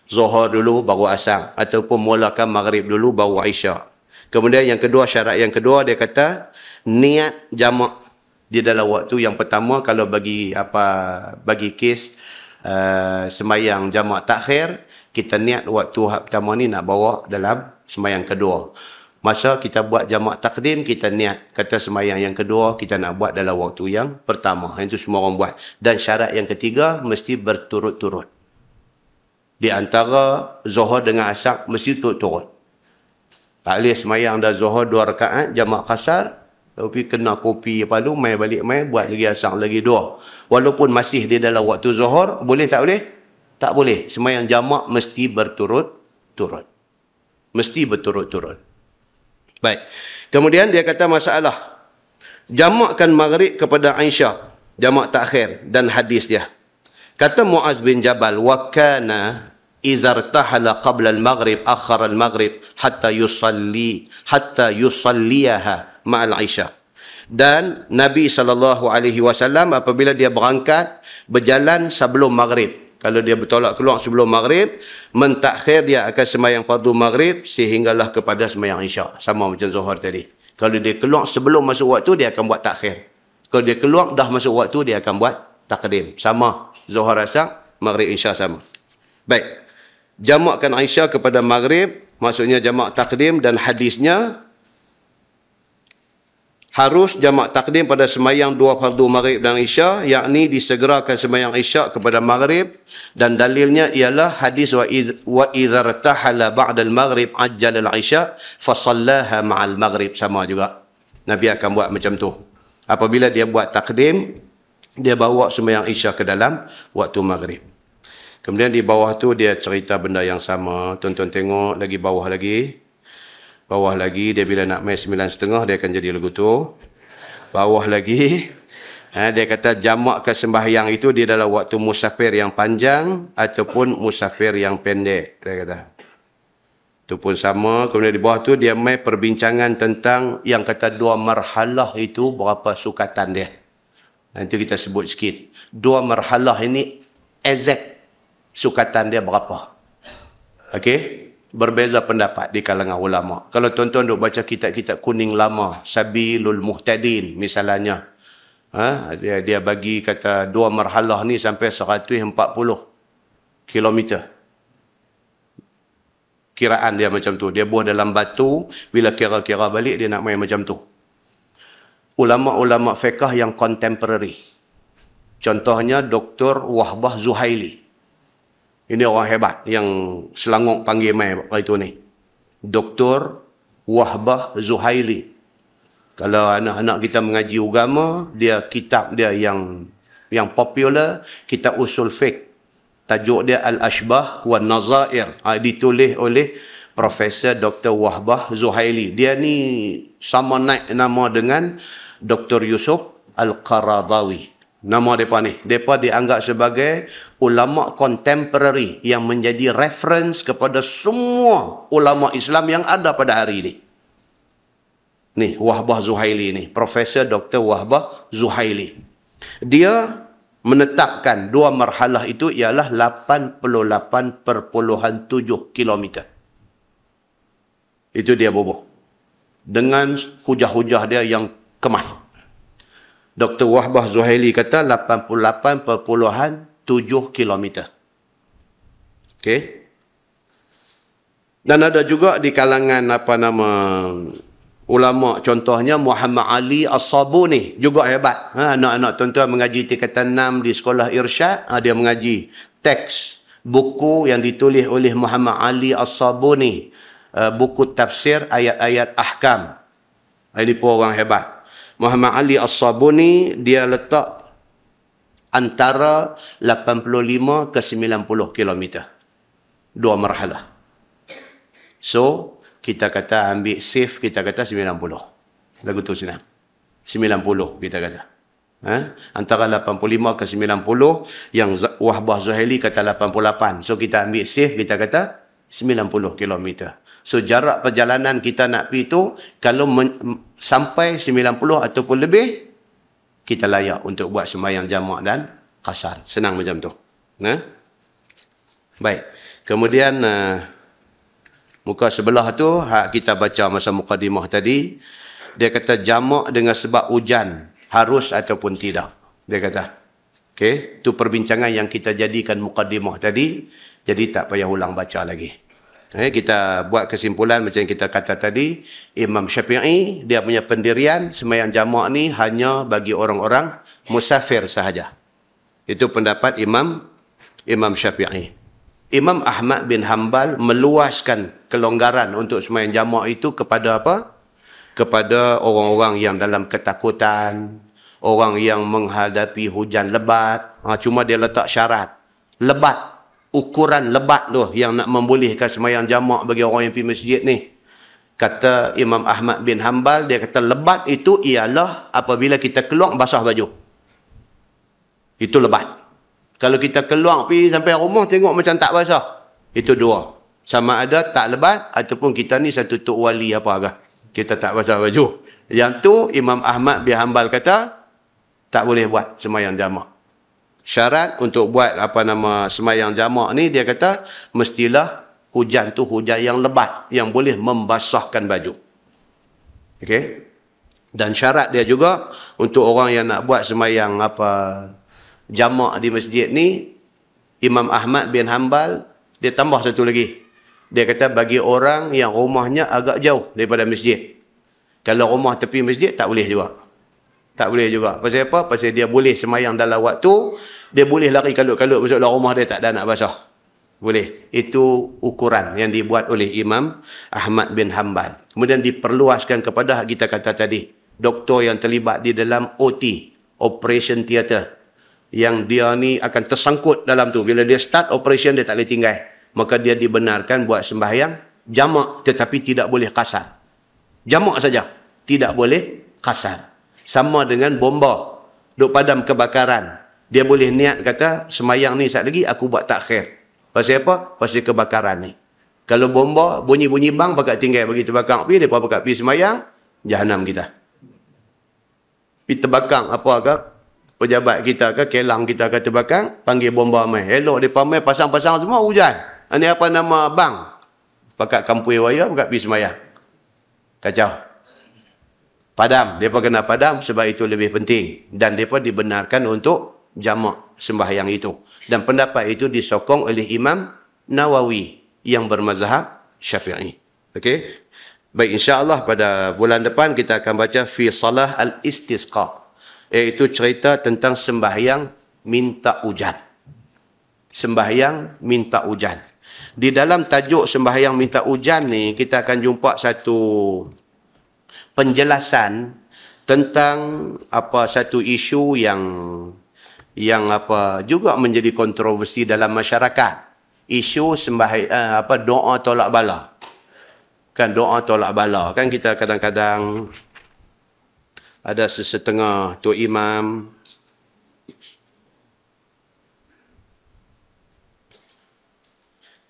zuhur dulu baru asar, ataupun mulakan maghrib dulu baru isyak. Kemudian yang kedua, syarat yang kedua dia kata niat jamak di dalam waktu yang pertama. Kalau bagi kes sembahyang jamak takhir, kita niat waktu pertama ni nak bawa dalam sembahyang kedua. Masa kita buat jamak takdim, kita niat kata sembahyang yang kedua kita nak buat dalam waktu yang pertama. Itu semua orang buat. Dan syarat yang ketiga mesti berturut-turut. Di antara zuhur dengan asar mesti turut-turut. Tak boleh sembahyang dah zuhur 2 rakaat jamak qasar, tapi kena kopi palu, mai balik buat lagi asar lagi 2. Walaupun masih di dalam waktu zuhur, boleh tak boleh? Tak boleh. Sembahyang jamak mesti berturut-turut. Mesti berturut-turut. Baik. Kemudian dia kata masalah jamakkan maghrib kepada isyak, jamak takhir, dan hadis dia. Kata Muaz bin Jabal, wa kana idza irtahala qabla al-maghrib akhara al-maghrib hatta yusalliyaha ma'al isya. Dan Nabi SAW apabila dia berangkat berjalan sebelum maghrib, kalau dia bertolak keluar sebelum maghrib, mentakhir dia akan sembahyang fardu maghrib sehinggalah kepada sembahyang isyak. Sama macam zuhur tadi. Kalau dia keluar sebelum masuk waktu, dia akan buat takhir. Kalau dia keluar dah masuk waktu, dia akan buat takdim. Sama. Zuhur asar, maghrib isyak sama. Baik. Jamakkan isyak kepada maghrib, maksudnya jamak takdim, dan hadisnya harus jamak takdim pada sembahyang 2 fardu maghrib dan isyak, yakni disegerakan sembahyang isyak kepada maghrib, dan dalilnya ialah hadis wa idza irtahala ba'da al-maghrib ajjala al-isya fa sallaha ma'al maghrib. Sama juga. Nabi akan buat macam tu. Apabila dia buat takdim, dia bawa sembahyang isyak ke dalam waktu maghrib. Kemudian di bawah tu dia cerita benda yang sama. Tuan-tuan tengok lagi bawah lagi. Bawah lagi, dia bila nak main 9.30, dia akan jadi lagu tu. Bawah lagi, dia kata jamakkan sembahyang itu di dalam waktu musafir yang panjang ataupun musafir yang pendek. Dia kata. Itu pun sama. Kemudian di bawah tu, dia main perbincangan tentang yang kata 2 marhalah itu berapa sukatan dia. Nanti kita sebut sikit. 2 marhalah ini exact sukatan dia berapa. Okey? Berbeza pendapat di kalangan ulama. Kalau tuan-tuan duk baca kitab-kitab kuning lama, Sabilul Muhtadin misalnya, dia bagi kata 2 marhalah ni sampai 140 kilometer. Kiraan dia macam tu. Dia buah dalam batu, bila kira-kira balik dia nak main macam tu. Ulama-ulama fiqh yang contemporary. Contohnya Dr. Wahbah Zuhaili. Ini orang hebat yang Selangor panggil mai hari tu ni. Dr. Wahbah Zuhaili. Kalau anak-anak kita mengaji agama, dia kitab dia yang popular, kitab usul fiqh. Tajuk dia Al-Ashbah wa Nazair. Ditulis oleh Profesor Dr. Wahbah Zuhaili. Dia ni sama naik nama dengan Dr. Yusuf Al-Qaradawi. Nama mereka ni. Mereka dianggap sebagai ulama contemporary yang menjadi reference kepada semua ulama Islam yang ada pada hari ini. Ni, Wahbah Zuhaili ni. Profesor Dr. Wahbah Zuhaili. Dia menetapkan 2 marhalah itu ialah 88.7 kilometer. Itu dia bubuh. Dengan hujah-hujah dia yang kemah. Dr. Wahbah Zuhaili kata 88.7 kilometer. Okey. Dan ada juga di kalangan ulama, contohnya Muhammad Ali As-Sabuni, juga hebat. Anak-anak tuan-tuan mengaji tingkatan 6 di sekolah irsyad, dia mengaji teks buku yang ditulis oleh Muhammad Ali As-Sabuni, buku tafsir ayat-ayat ahkam. Ini pun orang hebat. Muhammad Ali As-Sabuni, dia letak antara 85 ke 90 kilometer. 2 marhalah. So, kita kata ambil safe, kita kata 90. Lagu tu senang. 90 kita kata. Antara 85 ke 90, yang Wahbah Zuhaili kata 88. So kita ambil safe, kita kata 90 km. So jarak perjalanan kita nak pergi tu, kalau sampai 90 ataupun lebih, kita layak untuk buat sembahyang jamak dan qasar. Senang macam tu. Baik. Kemudian muka sebelah tu kita baca masa mukadimah tadi, dia kata jamak dengan sebab hujan harus ataupun tidak. Dia kata. Okey, tu perbincangan yang kita jadikan mukadimah tadi, jadi tak payah ulang baca lagi. Kita buat kesimpulan macam yang kita kata tadi, Imam Syafi'i dia punya pendirian sembahyang jamak ni hanya bagi orang-orang musafir sahaja. Itu pendapat Imam Syafi'i. Imam Ahmad bin Hanbal meluaskan kelonggaran untuk sembahyang jamak itu kepada apa? Kepada orang-orang yang dalam ketakutan, orang yang menghadapi hujan lebat. Cuma dia letak syarat. Lebat. Ukuran lebat tu yang nak membolehkan sembahyang jamak bagi orang yang pergi masjid ni. Kata Imam Ahmad bin Hanbal, dia kata lebat itu ialah apabila kita keluar basah baju. Itu lebat. Kalau kita keluar pergi sampai rumah tengok macam tak basah. Itu dua. Sama ada tak lebat ataupun kita ni satu tok wali apa agak. Kita tak basah baju. Yang tu Imam Ahmad bin Hanbal kata tak boleh buat sembahyang jamak. Syarat untuk buat sembahyang jamak ni, dia kata mestilah hujan tu hujan yang lebat yang boleh membasahkan baju. Okey. Dan syarat dia juga untuk orang yang nak buat sembahyang jamak di masjid ni, Imam Ahmad bin Hanbal dia tambah satu lagi. Dia kata bagi orang yang rumahnya agak jauh daripada masjid. Kalau rumah tepi masjid tak boleh juga. Tak boleh juga. Pasal apa? Pasal dia boleh sembahyang dalam waktu, dia boleh lari kalut-kalut masuk dalam rumah dia, tak ada nak basah. Boleh. Itu ukuran yang dibuat oleh Imam Ahmad bin Hanbal. Kemudian diperluaskan kepada kita kata tadi, doktor yang terlibat di dalam OT, Operation Theatre. Yang dia ni akan tersangkut dalam tu. Bila dia start operation, dia tak boleh tinggal. Maka dia dibenarkan buat sembahyang jamak, tetapi tidak boleh qasar. Jamak saja. Tidak boleh qasar. Sama dengan bomba. Duk padam kebakaran. Dia boleh niat kata, sembahyang ni saat lagi aku buat takhir. Pasal apa? Pasal kebakaran ni. Kalau bomba, bunyi-bunyi bang, pakat tinggal bagi terbakar pergi, mereka pakat pergi sembahyang, jahanam kita. Pergi terbakar apa ke? Pejabat kita ke, kelang kita ke terbakar, panggil bomba mai. Elok mereka mai pasang-pasang semua hujan. Ini apa nama bang? Pakat kampui waya, pakat pergi sembahyang. Kacau. Padam. Mereka kena padam sebab itu lebih penting. Dan mereka dibenarkan untuk jamak sembahyang itu. Dan pendapat itu disokong oleh Imam Nawawi yang bermazhab Syafi'i. Okey. Baik, insya-Allah pada bulan depan kita akan baca fi salah al-istisqa, iaitu cerita tentang sembahyang minta hujan. Sembahyang minta hujan. Di dalam tajuk sembahyang minta hujan ni kita akan jumpa satu penjelasan tentang satu isu yang juga menjadi kontroversi dalam masyarakat. Isu doa tolak bala. Kan doa tolak bala. Kan kita kadang-kadang ada sesetengah tok imam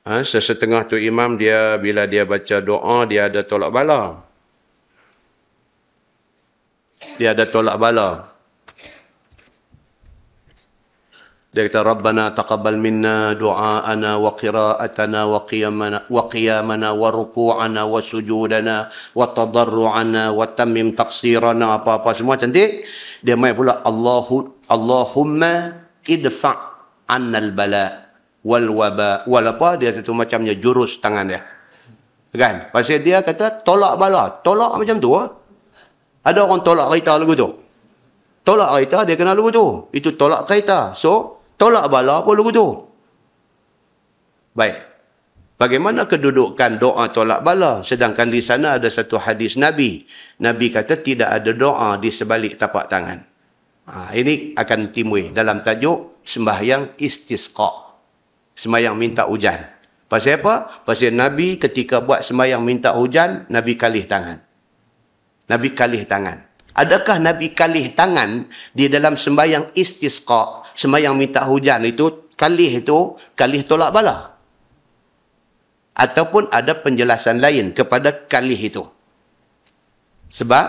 sesetengah tok imam dia bila dia baca doa dia ada tolak bala. Dia ada tolak bala. Dia kata Rabbana taqabbal minna du'aana wa qira'atana wa qiyamana wa ruku'ana wa sujudana wa tadarru'ana wa tammim taqsirana, apa-apa semua cantik. Dia mai pula Allahumma idfa' annal bala wal waba wal apa, dia satu macamnya jurus tangan dia. Kan? Pasal dia kata tolak bala. Tolak macam tu. Ada orang tolak kereta lagu tu. Tolak kereta dia kena lagu tu. Itu tolak kereta. So tolak bala apa lagu tu? Baik. Bagaimana kedudukan doa tolak bala? Sedangkan di sana ada satu hadis Nabi. Nabi kata tidak ada doa di sebalik tapak tangan. Ini akan timbul dalam tajuk sembahyang istisqa. Sembahyang minta hujan. Pasal apa? Pasal Nabi ketika buat sembahyang minta hujan, Nabi kalih tangan. Nabi kalih tangan. Adakah Nabi kalih tangan di dalam sembahyang istisqa, sembahyang minta hujan itu, kalih tolak bala? Ataupun ada penjelasan lain kepada kalih itu? Sebab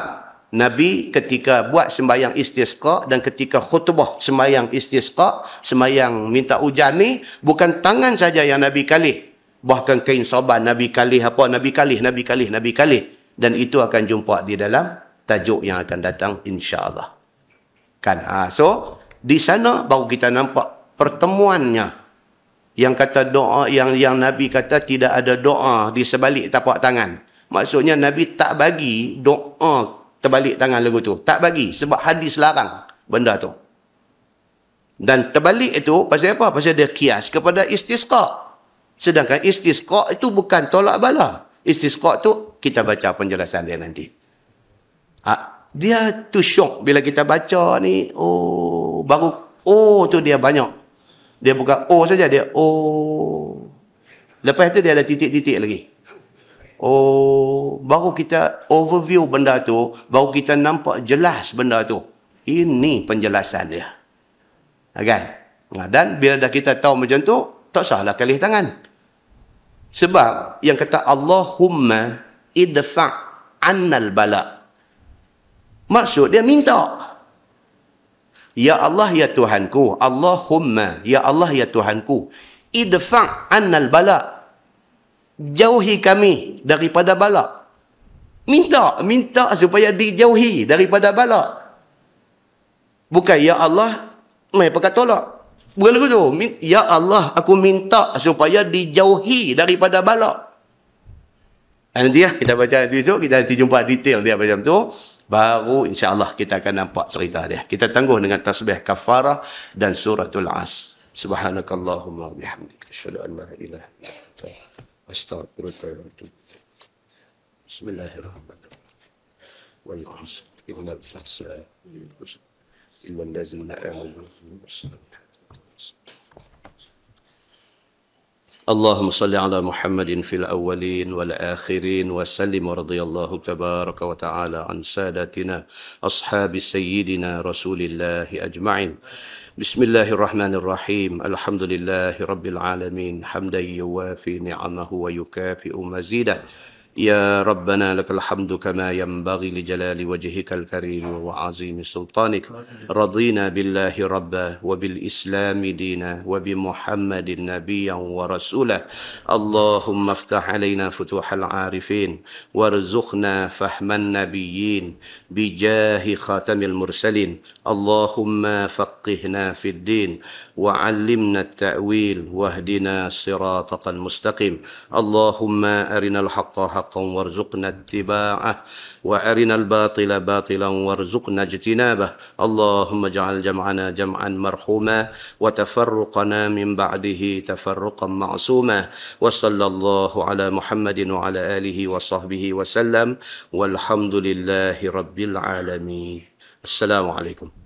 Nabi ketika buat sembahyang istisqa dan ketika khutbah sembahyang istisqa, sembahyang minta hujan ni, bukan tangan saja yang Nabi kalih. Bahkan kain sorban Nabi kalih apa? Nabi kalih. Dan itu akan jumpa di dalam tajuk yang akan datang insya-Allah. Kan? So, di sana baru kita nampak pertemuannya. Yang kata doa, yang Nabi kata tidak ada doa di sebalik tapak tangan. Maksudnya Nabi tak bagi doa terbalik tangan lagu tu. Tak bagi. Sebab hadis larang benda tu. Dan terbalik itu pasal apa? Pasal dia kias kepada istisqa. Sedangkan istisqa itu bukan tolak bala. Istisqa tu kita baca penjelasan dia nanti. Dia tu syok bila kita baca ni. Baru tu dia banyak. Dia bukan saja, dia Lepas tu dia ada titik-titik lagi. Baru kita overview benda tu, baru kita nampak jelas benda tu. Ini penjelasan dia. Kan? Dan bila dah kita tahu macam tu, tak salah kalih tangan. Sebab yang kata Allahumma idfa' annal bala. Maksud dia minta. Ya Allah ya Tuhanku, Allahumma ya Allah ya Tuhanku, idfa' annal bala. Jauhi kami daripada bala. Minta supaya dijauhi daripada bala. Bukan ya Allah, mai pakai tolak. Bukan lagu tu. Ya Allah, aku minta supaya dijauhi daripada bala. Nanti kita baca nanti esok, kita nanti jumpa detail dia macam tu. Baru insya-Allah kita akan nampak cerita dia. Kita tangguh dengan tasbih kafarah dan suratul As. Subhanakallahumma wa bihamdika asyhadu an la ilaha illa anta astaghfiruka wa atubu ilaik. Bismillahirrahmanirrahim. Wal 'asr innal insana illa allazina amanu. اللهم صل على محمد في الأولين والآخرين وسلم ورضي الله تبارك وتعالى عن سادتنا أصحاب سيدنا رسول الله أجمعين. بسم الله الرحمن الرحيم. الحمد لله رب العالمين حمدا يوافي نعمه ويكافئ مزيده. يا ربنا لك الحمد كما ينبغي لجلال وجهك الكريم وعظيم سلطانك. رضينا بالله ربا وبالإسلام دينا وبمحمد نبيا ورسولا. اللهم افتح علينا فتوح العارفين وارزقنا فهم النبيين بجاه خاتم المرسلين. اللهم فقهنا في الدين وعلمنا التأويل واهدنا صراطك المستقيم. اللهم أرنا الحق حقا وارزقنا اتباعه وأرنا الباطل باطلا وارزقنا اجتنابه. اللهم اجعل جمعنا جمعا مرحوما وتفرقنا من بعده تفرقا معصوما. وصلى الله على محمد وعلى آله وصحبه وسلم والحمد لله رب العالمين. السلام عليكم.